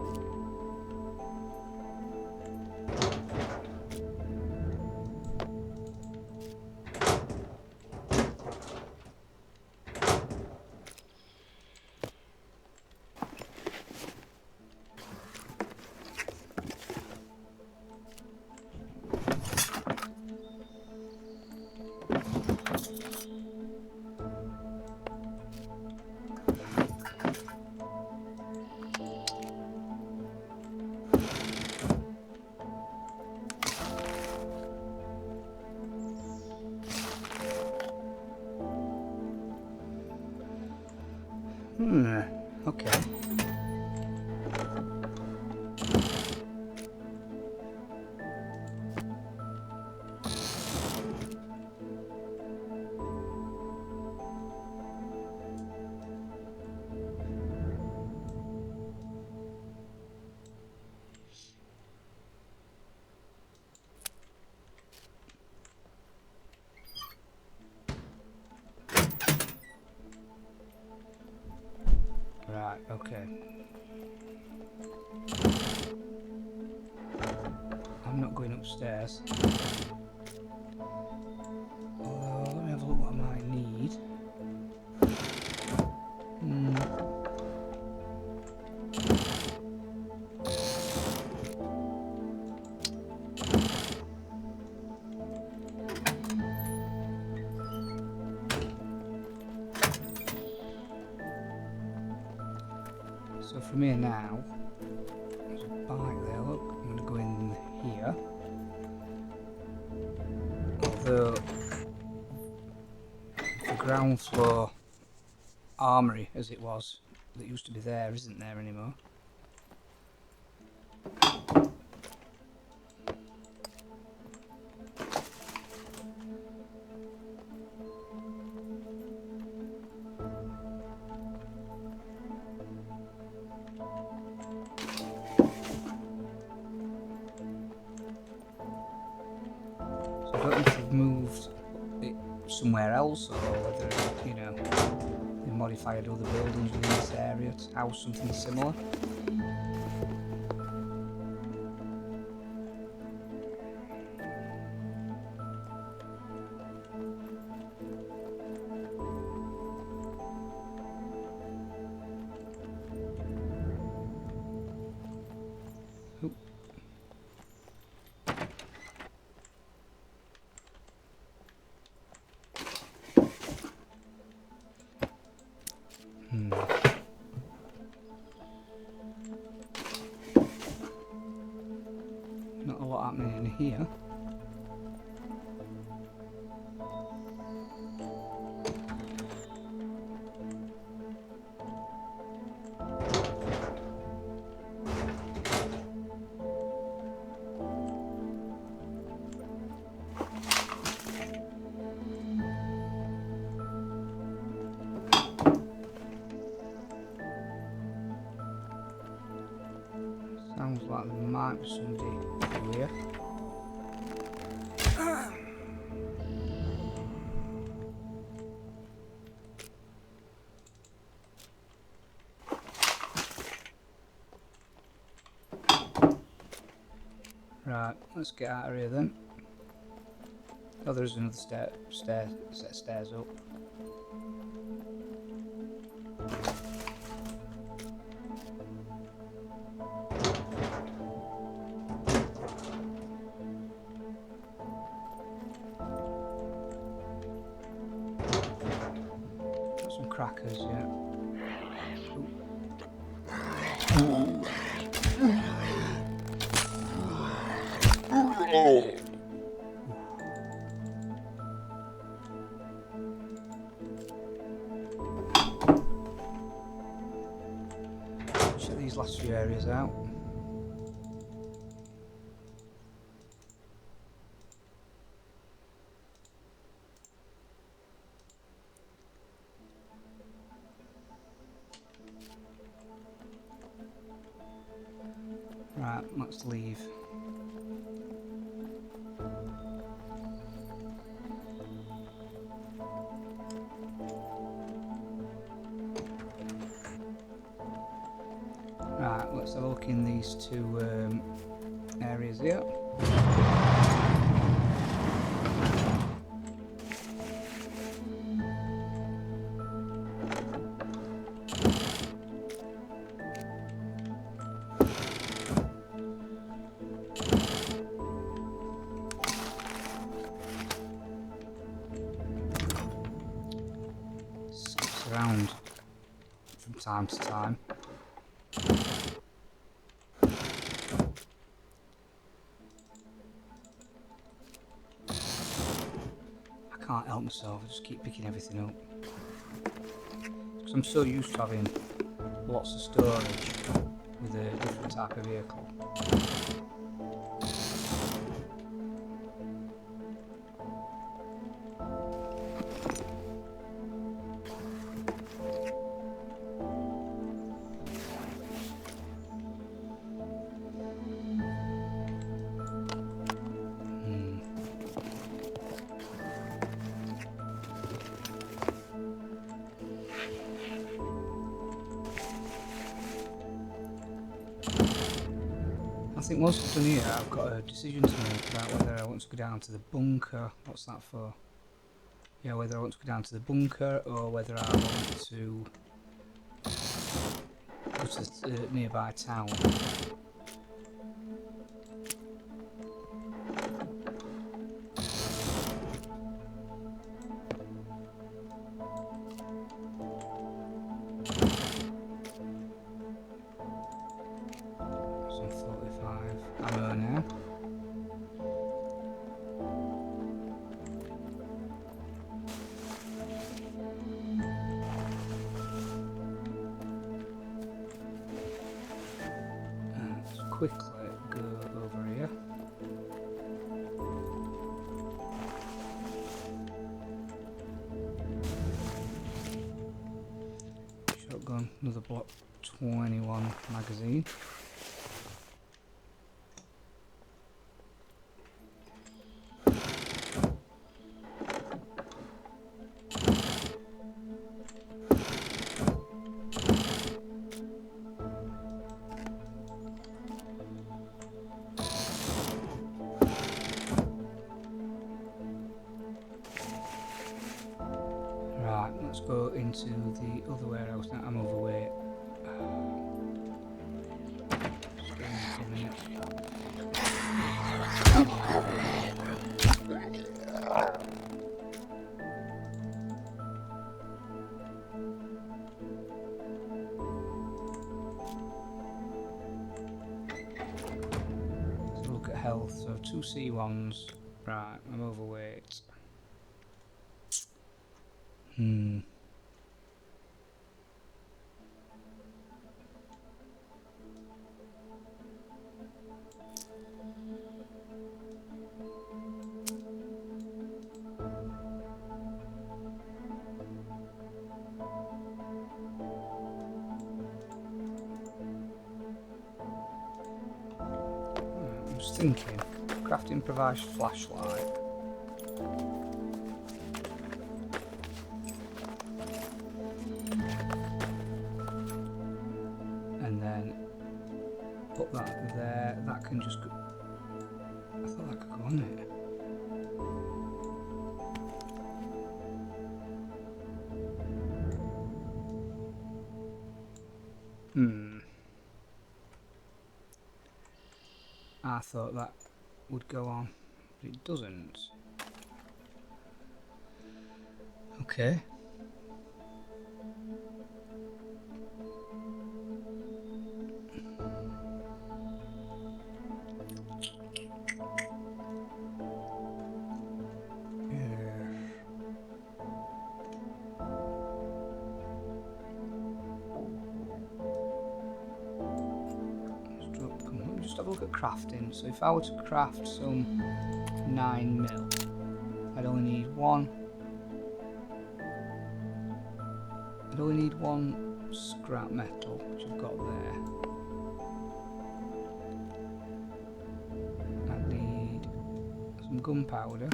Okay. Right, okay. I'm not going upstairs. Let me have a look what I might need. So from here now, there's a bike there, look, I'm going to go in here. Although, the ground floor armoury, as it was, that used to be there, isn't there anymore. So I don't know if they've moved it somewhere else, or whether, you know, they modified other buildings within this area to house something similar. Oop. Not a lot happening in here. Sounds like there might be somebody through here. Right, let's get out of here then. Oh, there's another set of stairs up. Got some crackers, yeah. Check these last few areas out. Right, let's leave. Right, let's have a look in these two areas here. Skips around from time to time. I can't help myself, I just keep picking everything up. because I'm so used to having lots of storage with a different type of vehicle. I think once I've done here, I've got a decision to make about whether I want to go down to the bunker. What's that for? Yeah, whether I want to go down to the bunker or whether I want to go to the nearby town. Ammo now. Let's quickly go over here. Shotgun, another Block 21 magazine. Right, let's go into the other warehouse now. I'm overweight. Just give me a minute. Let's look at health. So 2 C1s. Right, I'm overweight. I'm just thinking, craft improvised flashlight. And then put that there. That can just go. I thought that could go on it. I thought that would go on, but it doesn't. Okay. Just have a look at crafting. So if I were to craft some 9mm, I'd only need one. I'd only need one scrap metal, which I've got there. I'd need some gunpowder.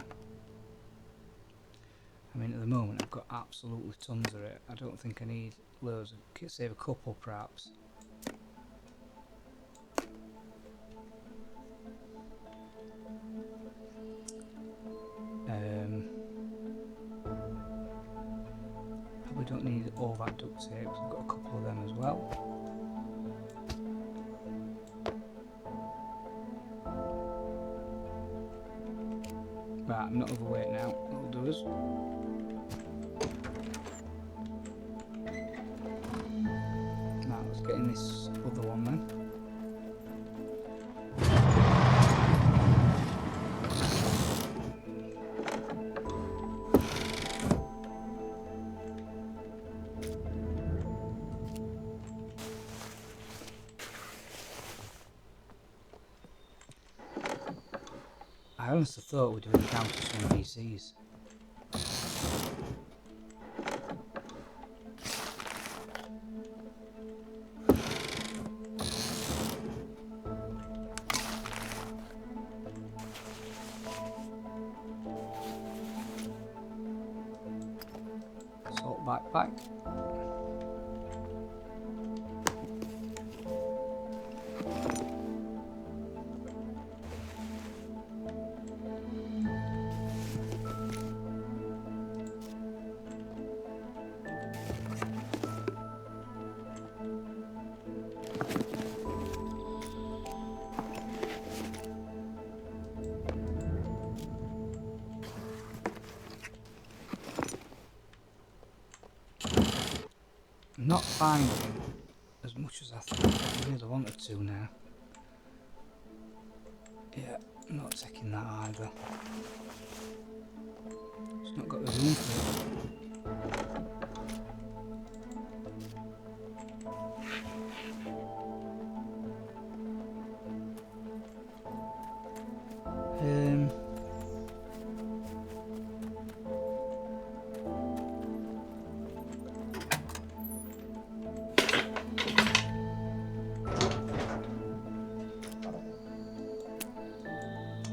I mean, at the moment I've got absolutely tons of it. I don't think I need loads. I could save a couple perhaps. Probably don't need all that duct tape, because I've got a couple of them as well. Right, I'm not overweight now, that'll do us. Now let's get in this other one then. honestly thought we'd do encounter some NPCs. Assault backpack. I'm not finding as much as I think I really wanted to now. Yeah, I'm not taking that either. It's not got the room for it.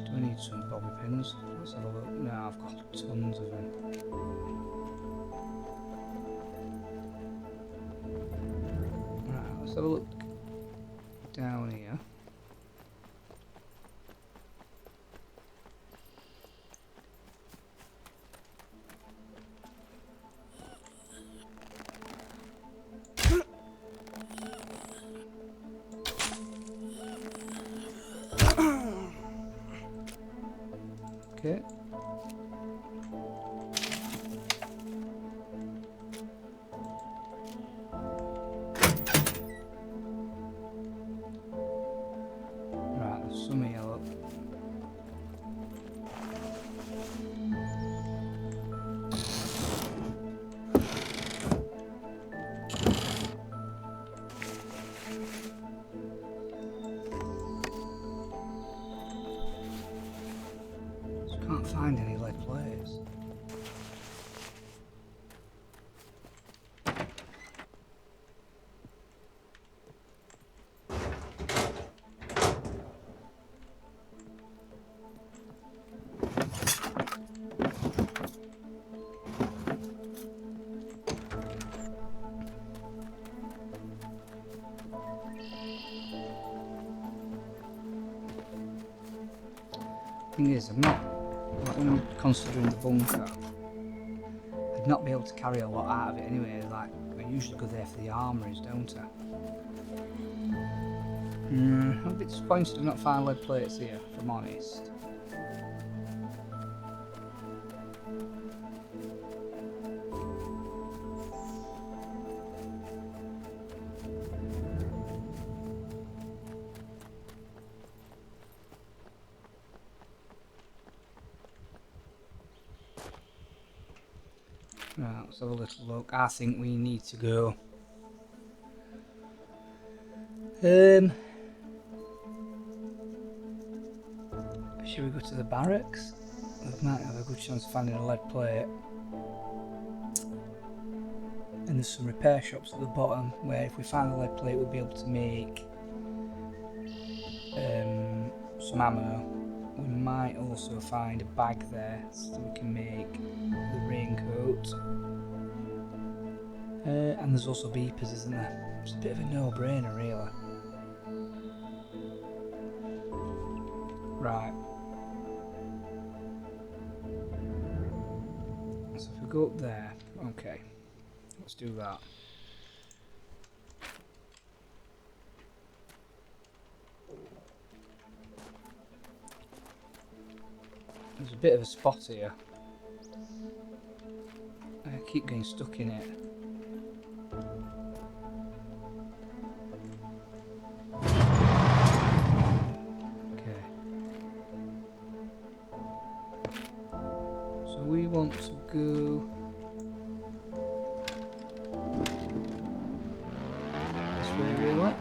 Do I need some bobby pins? Let's have a look. No, I've got tons of them. Right, let's have a look down here. Okay. Right, there's some here, look. Can't find any lead plates. Thing is, I'm not, like, when I'm considering the bunker, I'd not be able to carry a lot out of it anyway. Like, I usually go there for the armories, don't I? I'm a bit disappointed I've not found lead plates here, if I'm honest. Right, let's have a little look. I think we need to go. Should we go to the barracks? We might have a good chance of finding a lead plate. And there's some repair shops at the bottom where if we find the lead plate we'll be able to make some ammo. We might also find a bag there so we can make the raincoat. And there's also beepers, isn't there? It's a bit of a no-brainer, really. Right. So if we go up there, okay. Let's do that. There's a bit of a spot here. I keep getting stuck in it. Okay. So we want to go this way, really.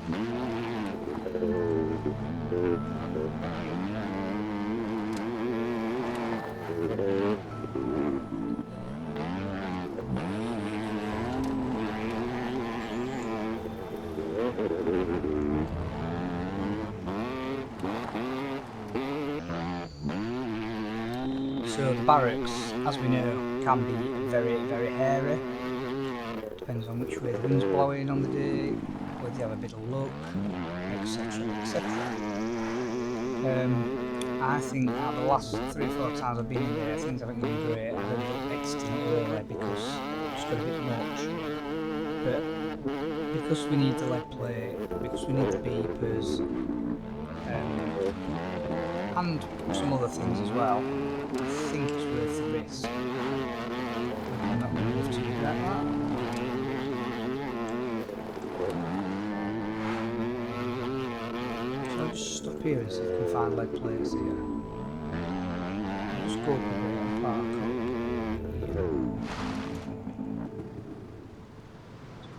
So the barracks, as we know, can be very, very hairy. Depends on which way the wind's blowing on the day, whether you have a bit of luck, etc, etc. I think out of the last 3 or 4 times I've been in there, things haven't gone great. I've ended up exiting early because it's got a bit much. But because we need the lead plate, because we need the beepers, and some other things as well, I think it's worth the risk. I'm not going to live to regret that. So I'll just stop here and see if I can find lead plates here. I'll just go up a bit and park up here.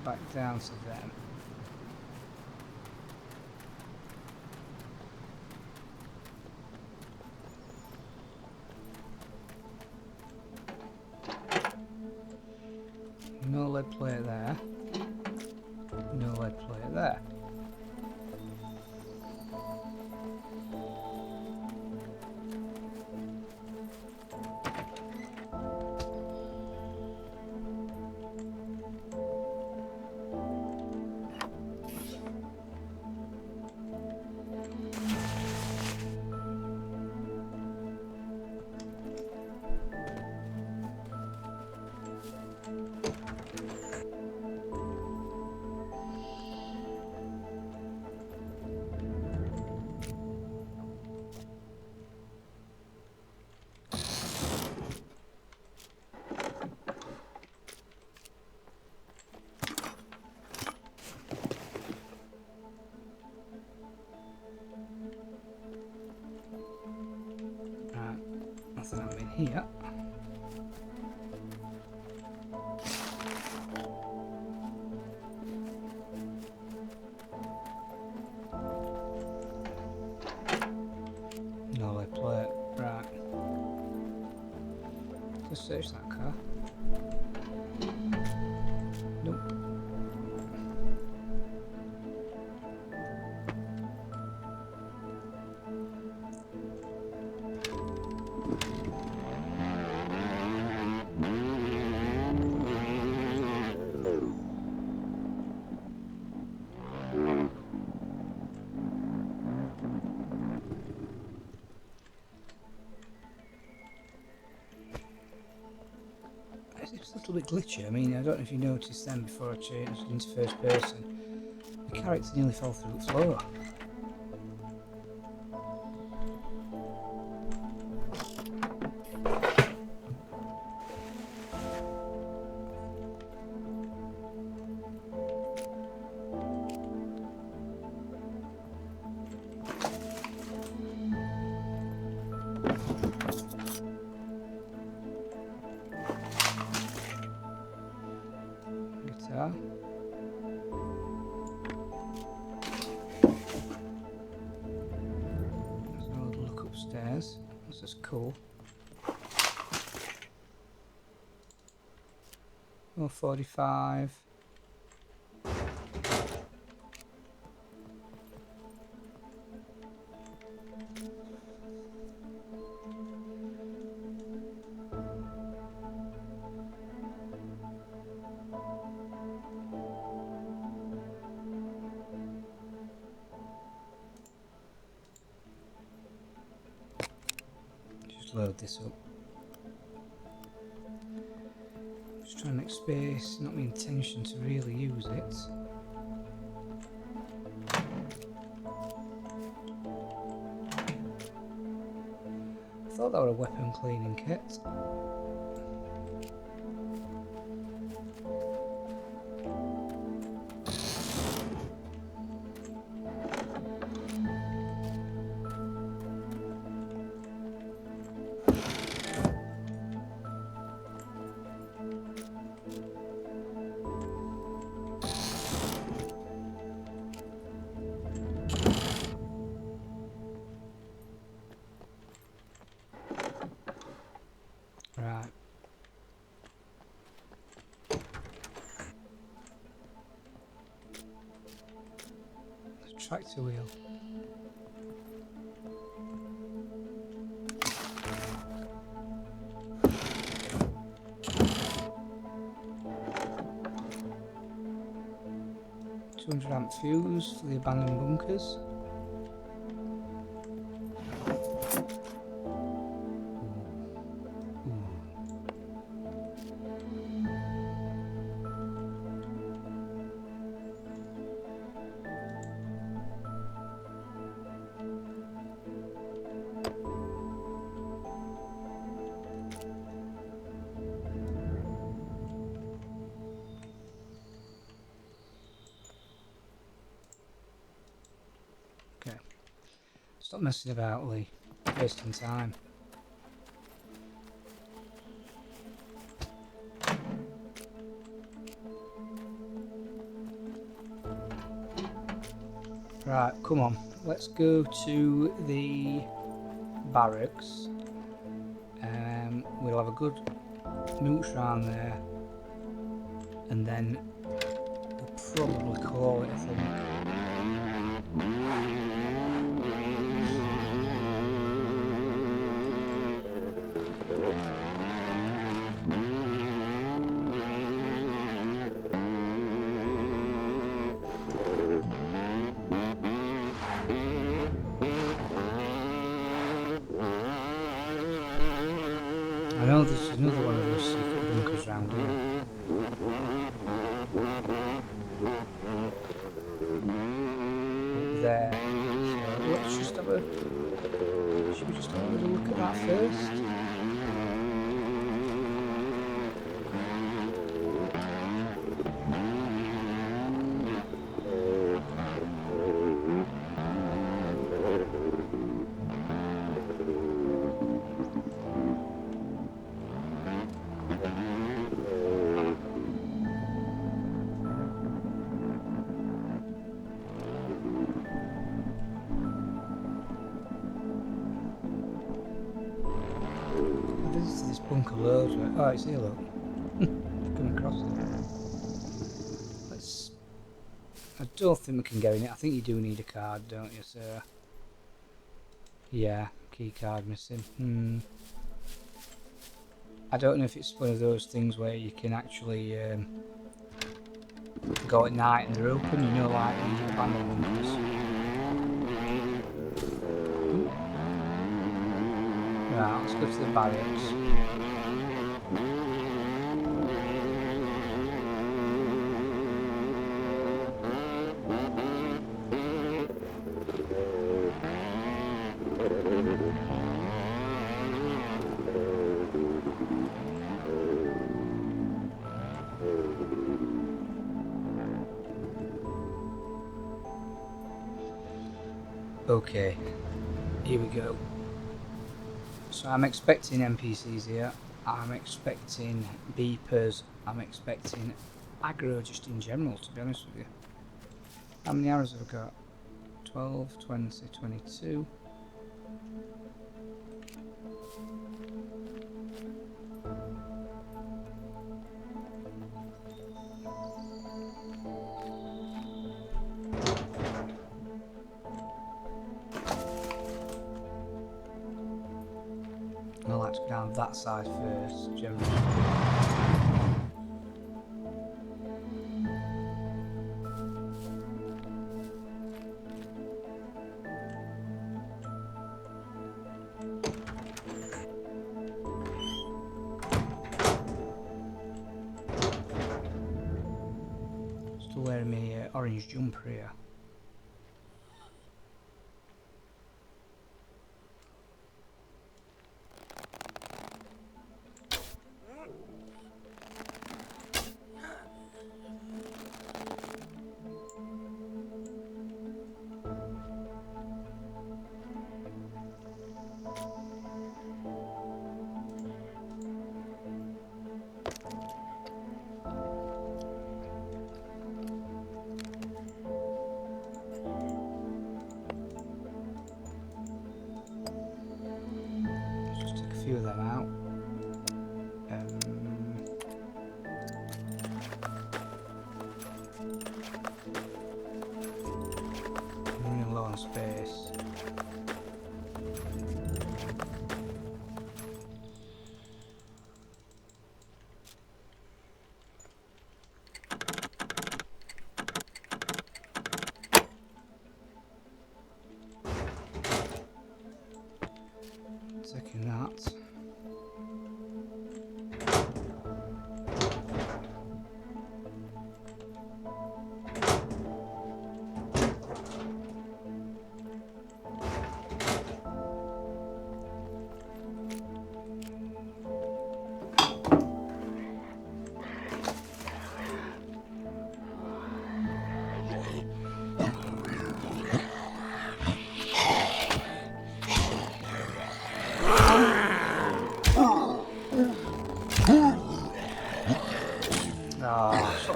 Back down to them. No lead plate there. No lead plate there. Nothing I'm in here. No lead plate. Right. Let's search that car. Nope. It's a little bit glitchy. I mean, I don't know if you noticed then before I changed into first person, the character nearly fell through the floor. Guitar. There's no look upstairs. This is cool. Oh, 45. Load this up. Just trying to make space, not my intention to really use it. I thought that was a weapon cleaning kit. Right. The tractor wheel. 200 amp fuse for the abandoned bunkers. Okay, stop messing about, Lee. Wasting time. Right, come on. Let's go to the barracks. We'll have a good mooch around there, and then we'll probably call it, I think. I know there's another one of those secret bunkers around here. Up there. So let's just have a... Should we just have a little look at that first? This bunker loads, right? Oh, it's here, look. Come across it. Let's... I don't think we can get in it. I think you do need a card, don't you, sir? Yeah, key card missing. I don't know if it's one of those things where you can actually go at night and they're open, you know, like the abandoned bunkers. Right, let's go to the barracks. Okay, here we go. So I'm expecting NPCs here, I'm expecting beepers, I'm expecting aggro just in general, to be honest with you. How many arrows have I got? 12, 20, 22. I like to go down that side first, generally. Still wearing my orange jumper here. Few of them out. I'm running low on space.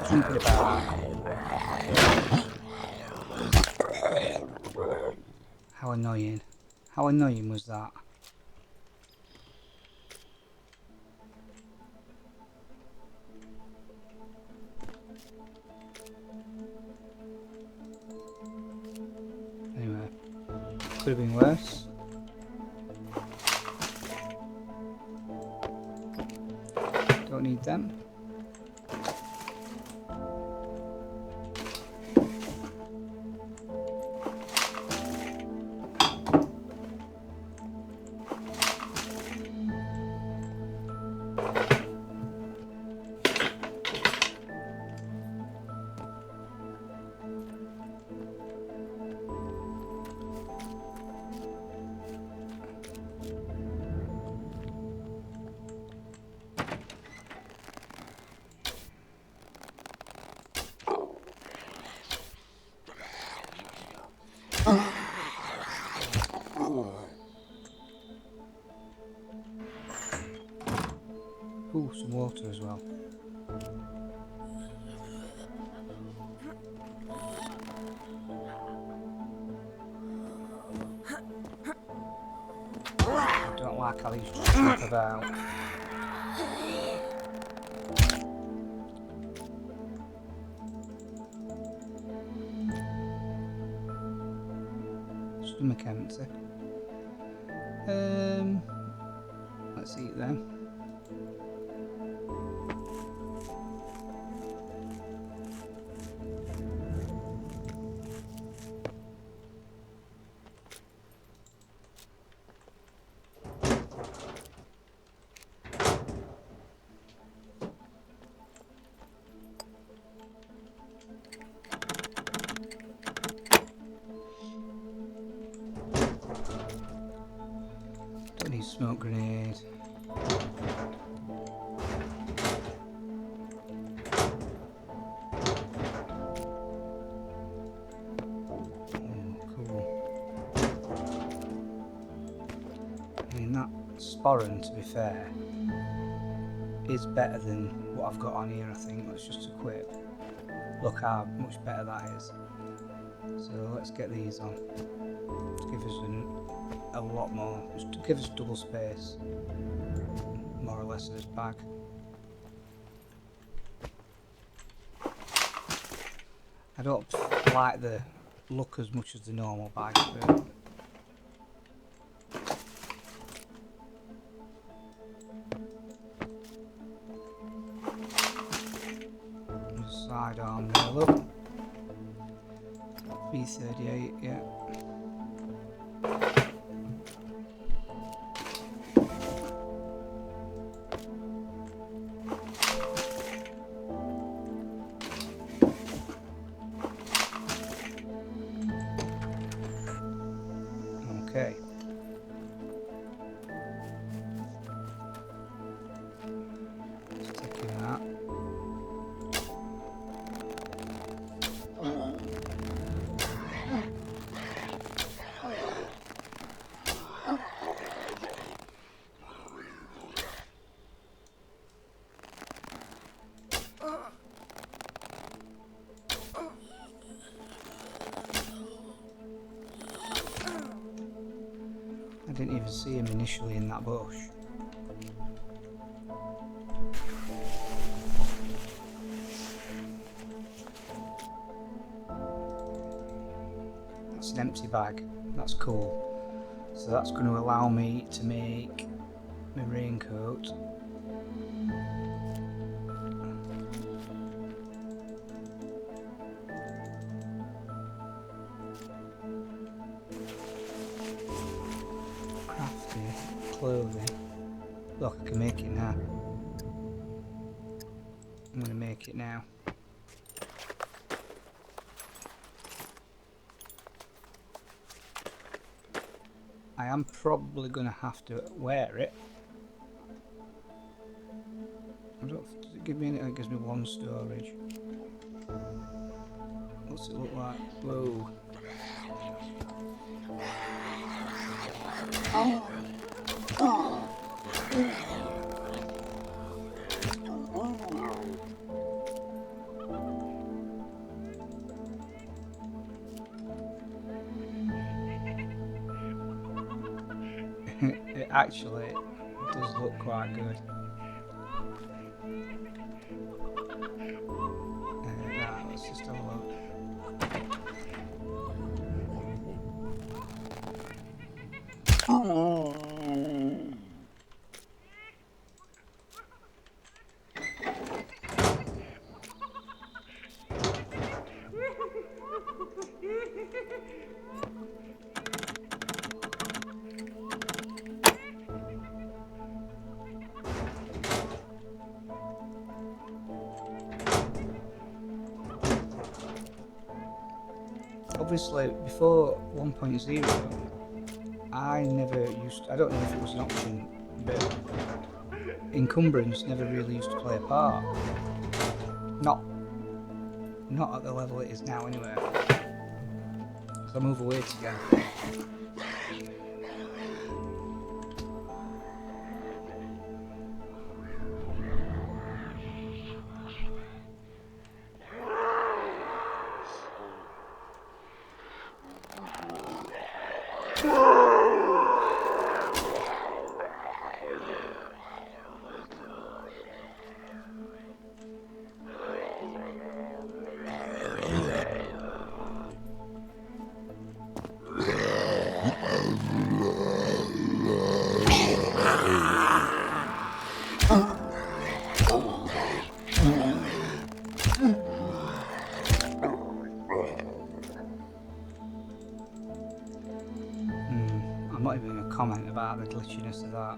jumping about. How annoying. How annoying was that? Anyway, could have been worse. Don't need them. Ooh, some water as well. I don't like how these just jump about. Stomach empty. Let's eat them. Don't need smoke grenade. Sporran, to be fair, is better than what I've got on here, I think. Let's just equip. Look how much better that is. So let's get these on. To give us a lot more, just to give us double space, more or less, in this bag. I don't like the look as much as the normal bag, but sidearm there, look. B38, yeah. Okay. Sticking that. I didn't even see him initially in that bush. That's an empty bag. That's cool. So that's going to allow me to make my raincoat. Clothing. Look, I can make it now. I'm going to make it now. I am probably going to have to wear it. I don't. Does it give me anything? It gives me one storage. What's it look like? Whoa. it actually does look quite good. Right, let's just have a look. Obviously, before 1.0, I don't know if it was an option, but encumbrance never really used to play a part. Not at the level it is now, anyway. So I move away again. I'm not even going to comment about the glitchiness of that.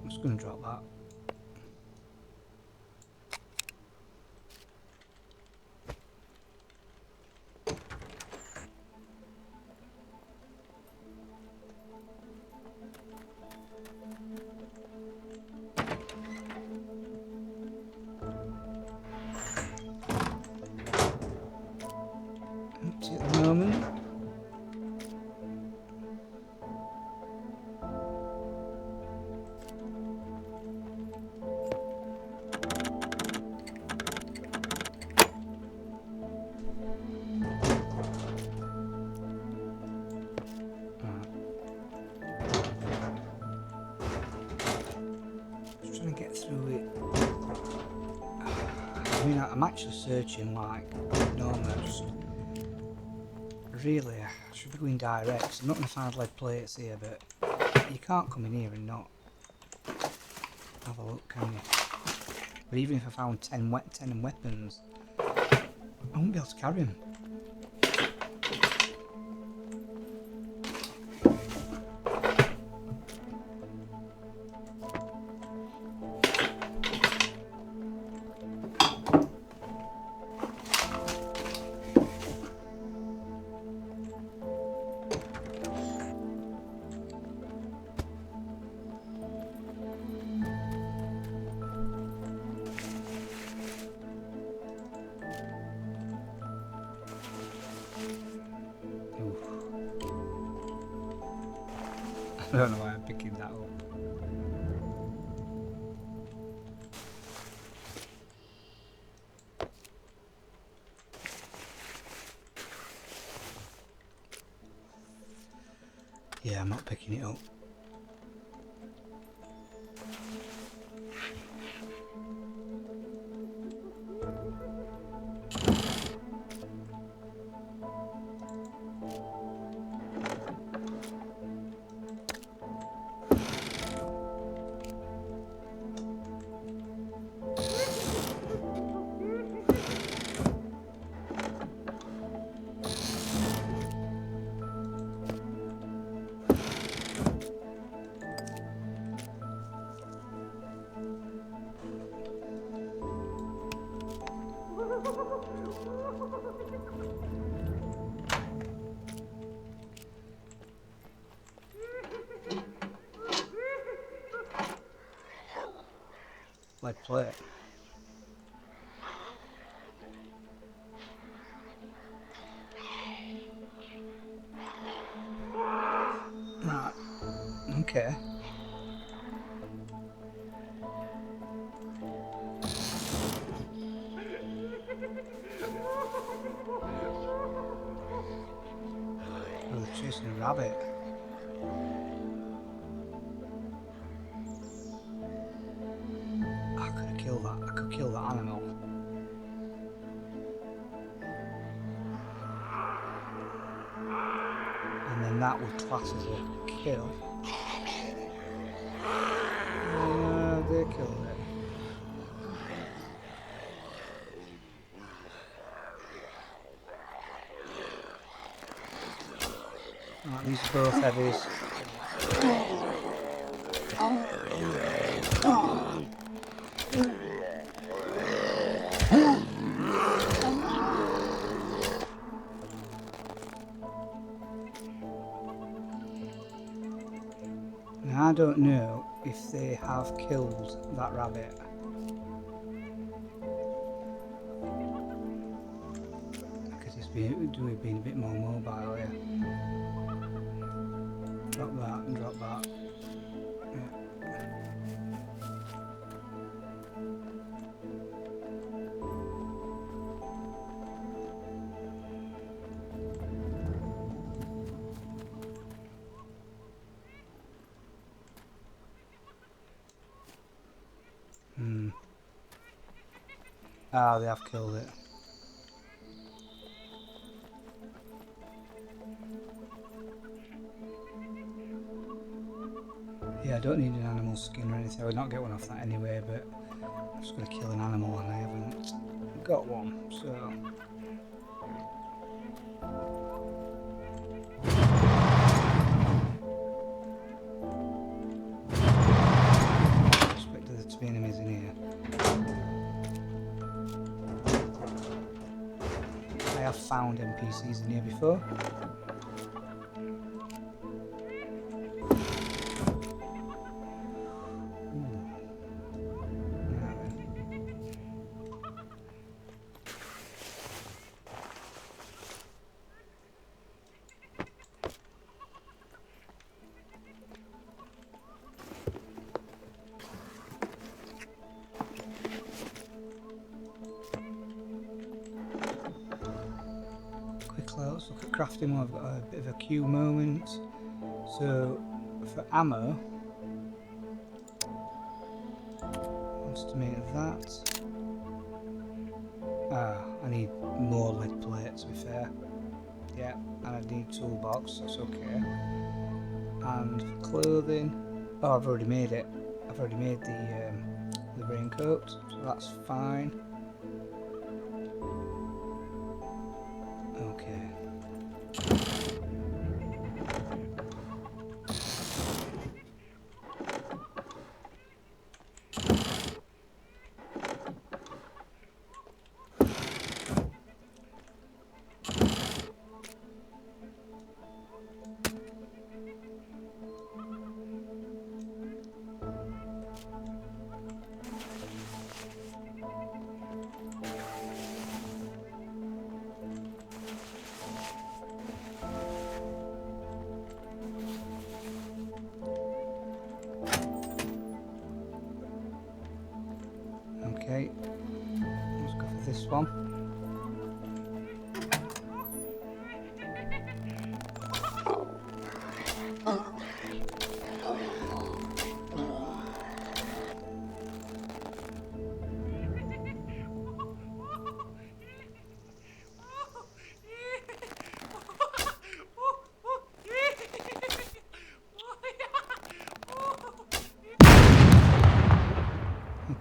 I'm just going to drop that. Empty at the moment. Just trying to get through it. I mean, I'm actually searching like normal. Just really, I should be going direct. I'm not going to find lead plates here, but you can't come in here and not have a look, can you? But even if I found 10 weapons, I won't be able to carry them. I don't know why I'm picking that up. Yeah, I'm not picking it up. lead plate. Right. Okay. Oh, they're chasing a rabbit. I could have killed that. I could kill that animal. And then that would class as a kill. They killed it. Right, these are both heavies. Now I don't know if they have killed that rabbit. Because we've been a bit more mobile here. Drop that and drop that. Yeah. Ah, they have killed it. Yeah, I don't need an animal skin or anything. I would not get one off that anyway, but I'm just going to kill an animal and I haven't got one, so... I expect there to be enemies in here. I have found NPCs in here before. Let's look at crafting. I've got a bit of a queue moment. So for ammo, estimate that. I need more lead plate, to be fair. Yeah, and I need toolbox, that's okay. And for clothing, oh, I've already made it. I've already made the raincoat, so that's fine. Okay. Okay, let's go for this one.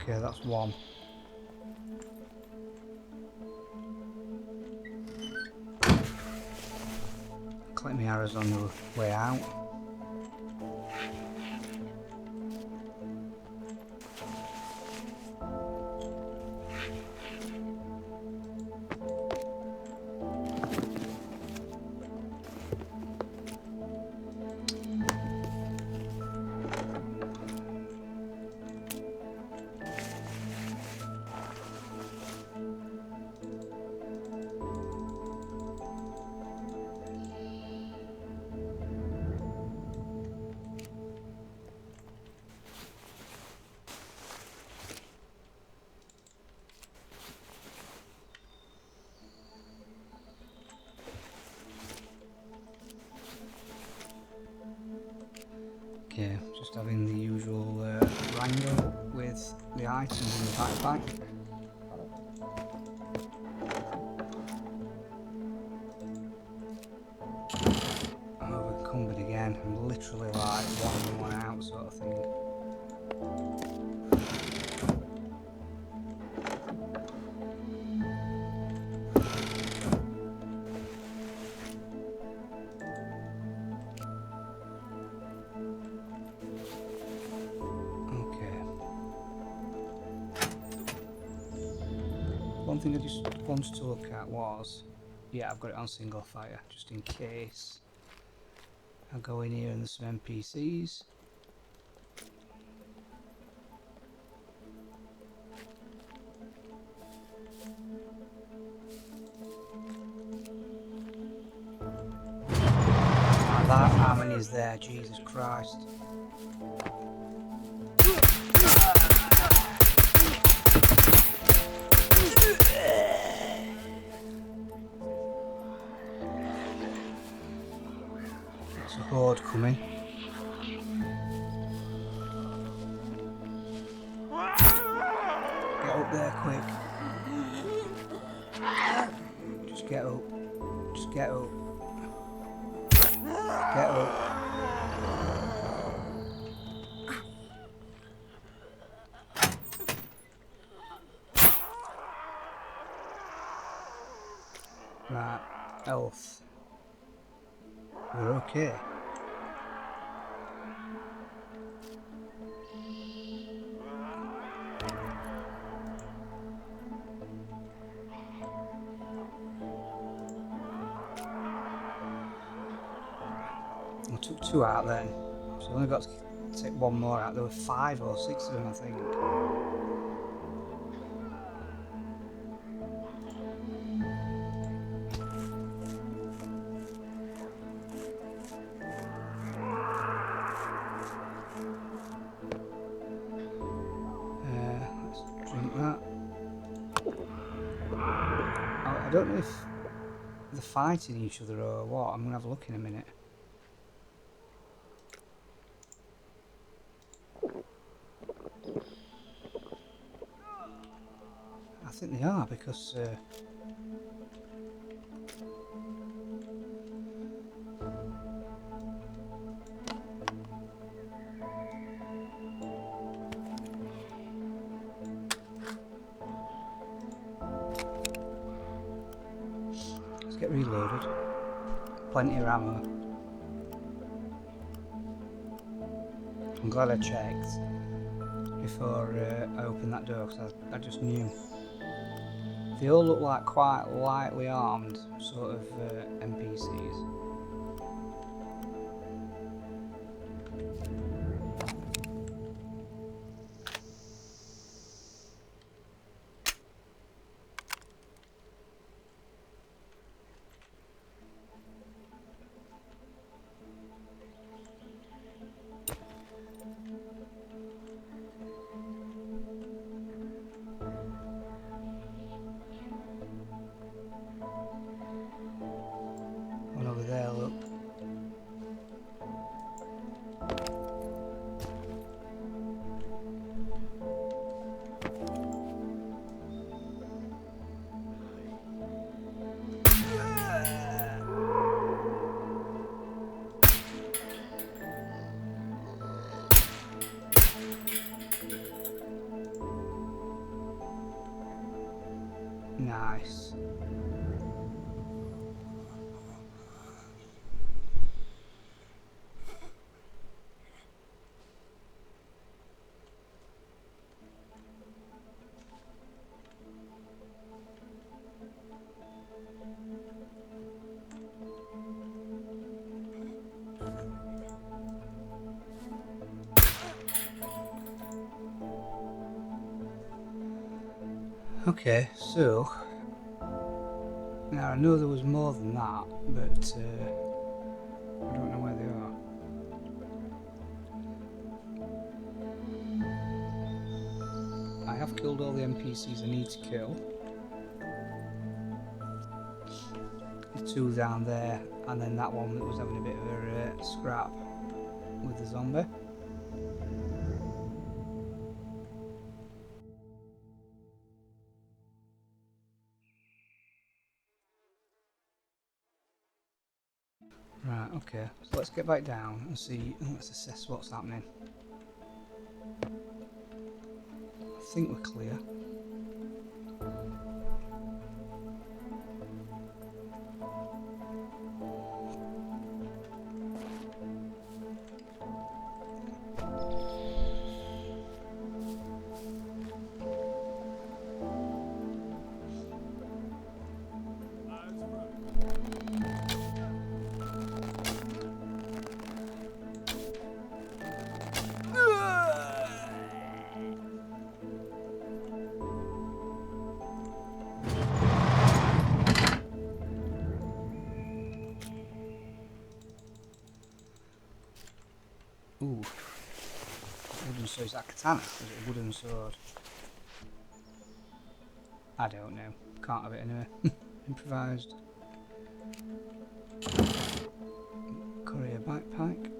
Okay, that's one. Collect my arrows on the way out. Okay, just having the usual wrangle with the items in the backpack. I'm overencumbered again. I'm literally like one in, one out sort of thing. One thing I just wanted to look at was, yeah, I've got it on single fire, just in case I go in here and there's some NPCs. That how many is there? Jesus Christ. It's a horde coming. Get up there quick. Just get up. Just get up. Get up. Right, health. We're okay. I took 2 out then, so I only got to take 1 more out. There were 5 or 6 of them, I think. Let's drink that. I don't know if they're fighting each other or what. I'm going to have a look in a minute. I think they are, because let's get reloaded. Plenty of ammo. I'm glad I checked before I opened that door, because I just knew. They all look like quite lightly armed sort of NPCs. One over there, look. Nice. Okay, so now I know there was more than that, but I don't know where they are. I have killed all the NPCs I need to kill. The 2 down there, and then that one that was having a bit of a scrap with the zombie. Right, okay, so let's get back down and see, let's assess what's happening. I think we're clear. Ooh. Wooden sword. Is that a katana? Or is it a wooden sword? I don't know. Can't have it anyway. Improvised. Courier backpack.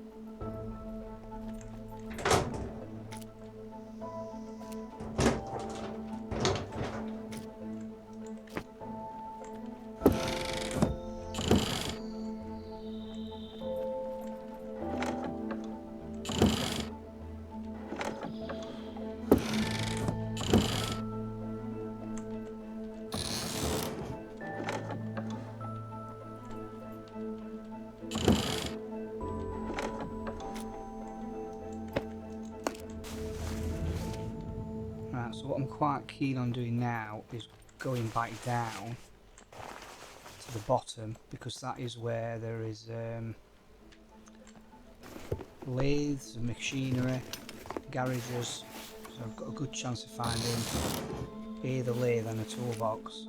Right, so what I'm quite keen on doing now is going back down to the bottom, because that is where there is lathes and machinery, garages, so I've got a good chance of finding either lathe and a toolbox.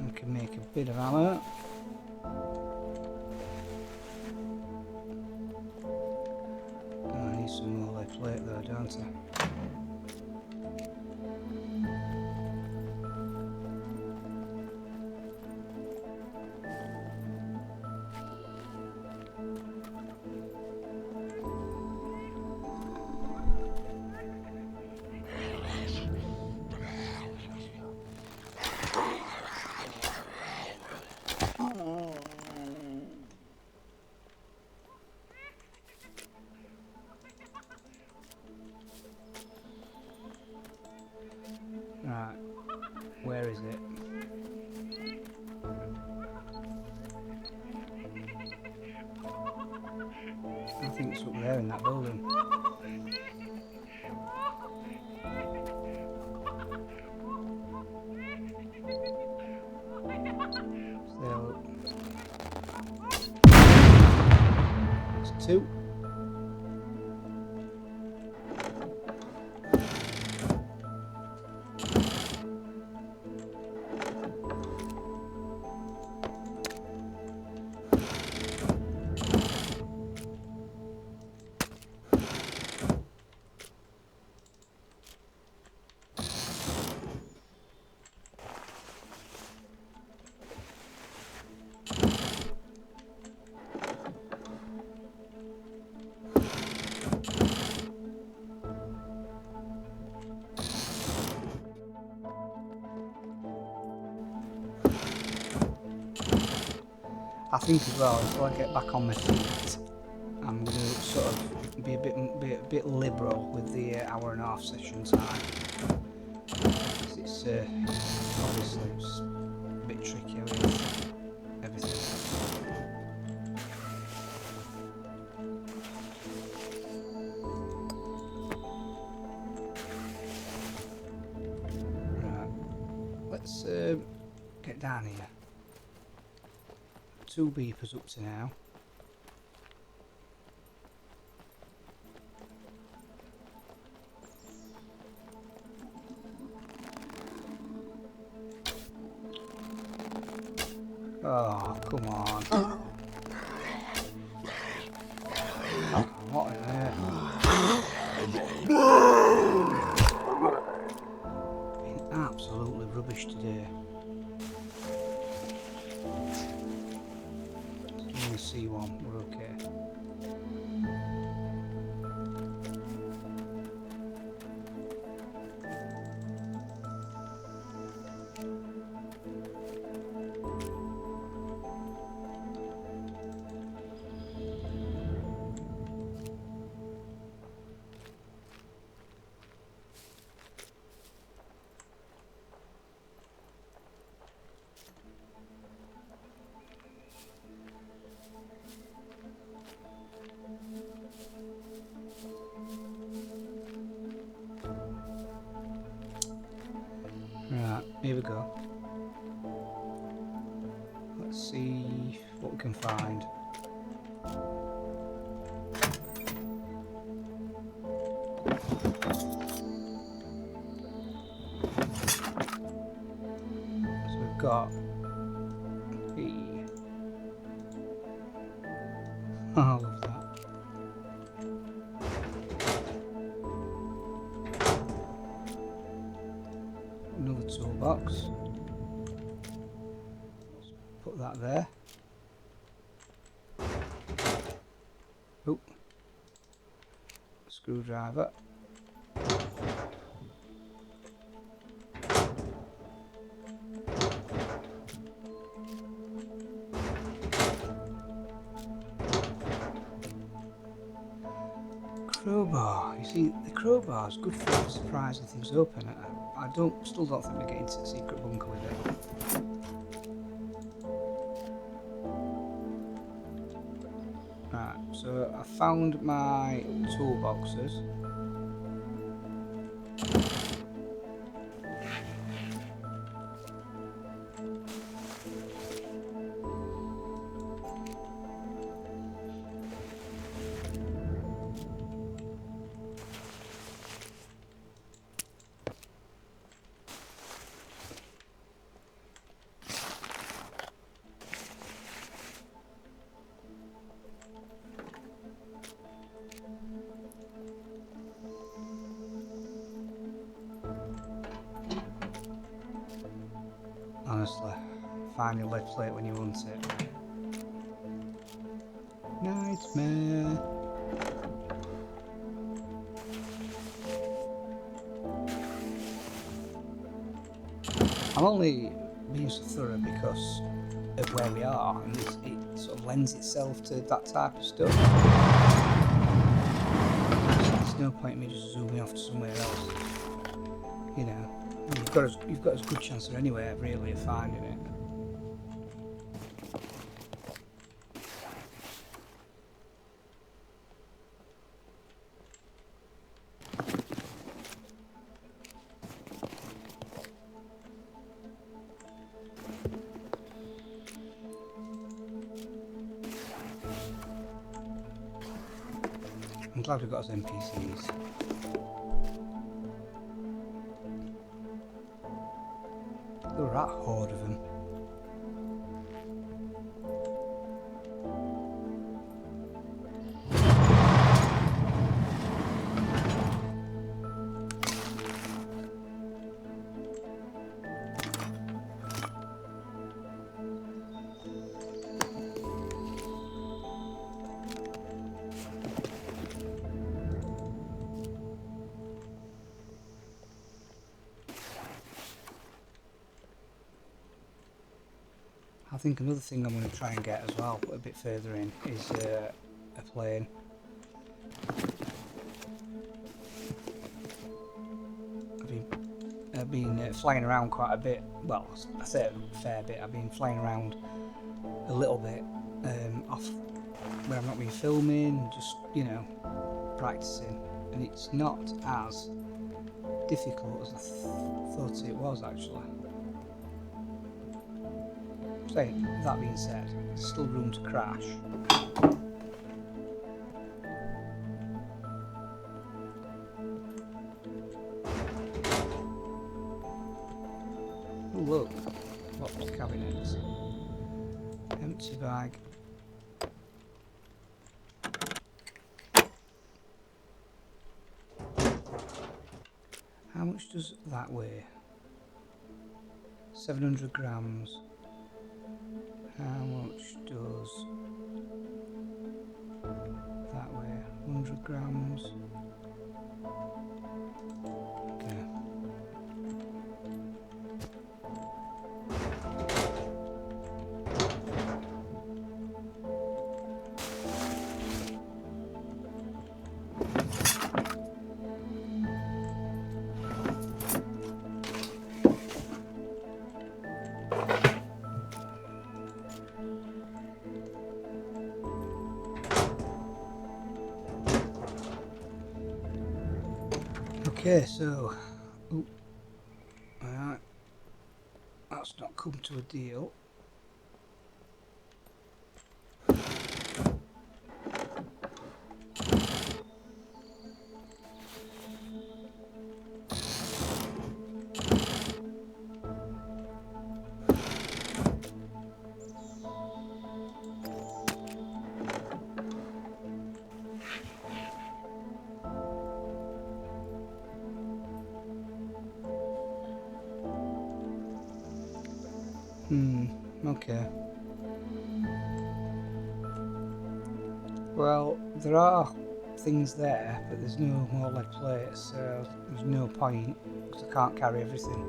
I can make a bit of ammo. I need some more lead plate though, don't I? Right, where is it? I think it's up there in that building. So, it's 2. I think as well, until I get back on my feet, I'm going to sort of be a bit liberal with the hour and a half session time. Because it's obviously it's a bit tricky with everything. Right, let's get down here. 2 beepers up to now. Oh, come on. What in there? Been absolutely rubbish today. C1, we're okay. Right, here we go. Let's see what we can find. So we've got E. Oh, I love that. Another toolbox. Let's put that there. Oh, screwdriver. Crowbar. You see, the crowbar is good for surprising things open. I still don't think we're getting to the secret bunker with it. Right, so I found my toolboxes. Honestly, find your lead plate when you want it. Nightmare. I'm only being so thorough because of where we are, and it sort of lends itself to that type of stuff. There's no point in me just zooming off to somewhere else. You know, you've got as good chance as anywhere really of finding it. I'm glad we've got those NPCs. There were that horde of them. I think another thing I'm going to try and get as well, a bit further in, is a plane. I've been flying around quite a bit. Well, I say a fair bit. I've been flying around a little bit off where I've not been filming, just, you know, practicing, and it's not as difficult as I thought it was actually. That being said, there's still room to crash. Oh look, lots of cabinets. Empty bag. How much does that weigh? 700 grams. How much does That way, 100 grams. Okay. Okay, so, alright, that's not come to a deal. Okay. Well, there are things there, but there's no more lead plates, so there's no point, because I can't carry everything.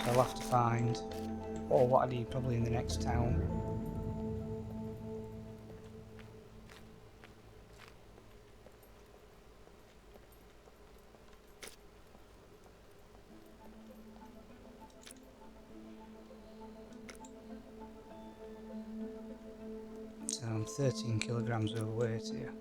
So I'll have to find all what I need probably in the next town. So I'm 13 kilograms overweight here.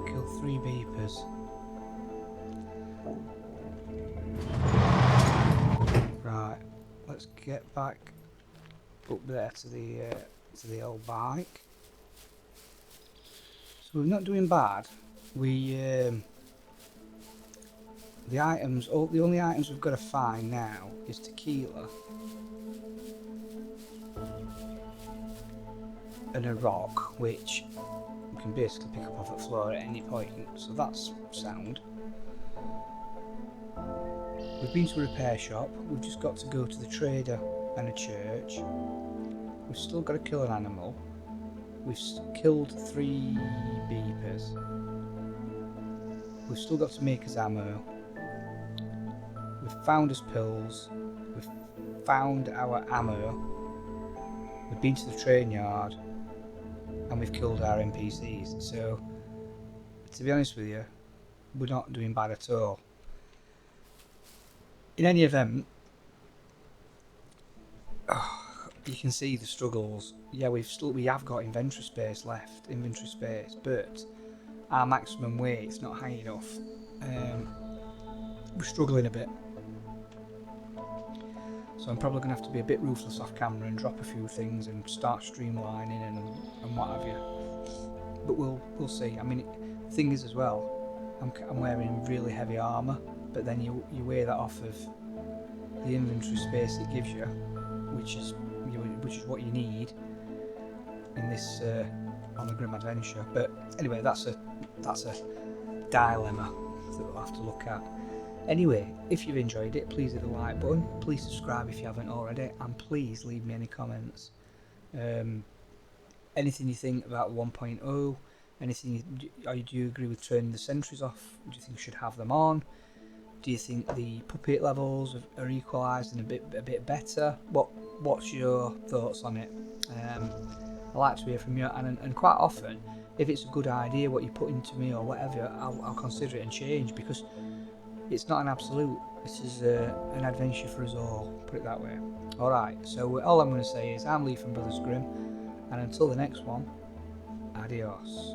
Kill 3 beepers. Right, let's get back up there to the old bike. So we're not doing bad. We the only items we've got to find now is tequila and a rock, which we can basically pick up off the floor at any point. So that's sound. We've been to a repair shop. We've just got to go to the trader and a church. We've still got to kill an animal. We've killed 3 beepers. We've still got to make us ammo. We've found us pills. We've found our ammo. We've been to the train yard. And we've killed our NPCs. So, to be honest with you, we're not doing bad at all. In any event, you can see the struggles. Yeah, we have got inventory space left, but our maximum weight's not high enough. We're struggling a bit, so I'm probably going to have to be a bit ruthless off camera and drop a few things and start streamlining and what have you. But we'll see. I mean, the thing is as well, I'm wearing really heavy armour, but then you weigh that off of the inventory space it gives you, which is what you need in this on the Grimm Adventure. But anyway, that's a dilemma that we'll have to look at. Anyway, if you've enjoyed it, please hit the like button, please subscribe if you haven't already, and please leave me any comments. Anything you think about 1.0, anything do you agree with turning the sentries off? Do you think you should have them on? Do you think the puppet levels are equalised and a bit better? What's your thoughts on it? I like to hear from you, and quite often, if it's a good idea what you put into me or whatever, I'll consider it and change, because it's not an absolute. This is an adventure for us all, put it that way. Alright, so all I'm going to say is I'm Lee from Brothers Grimm, and until the next one, adios.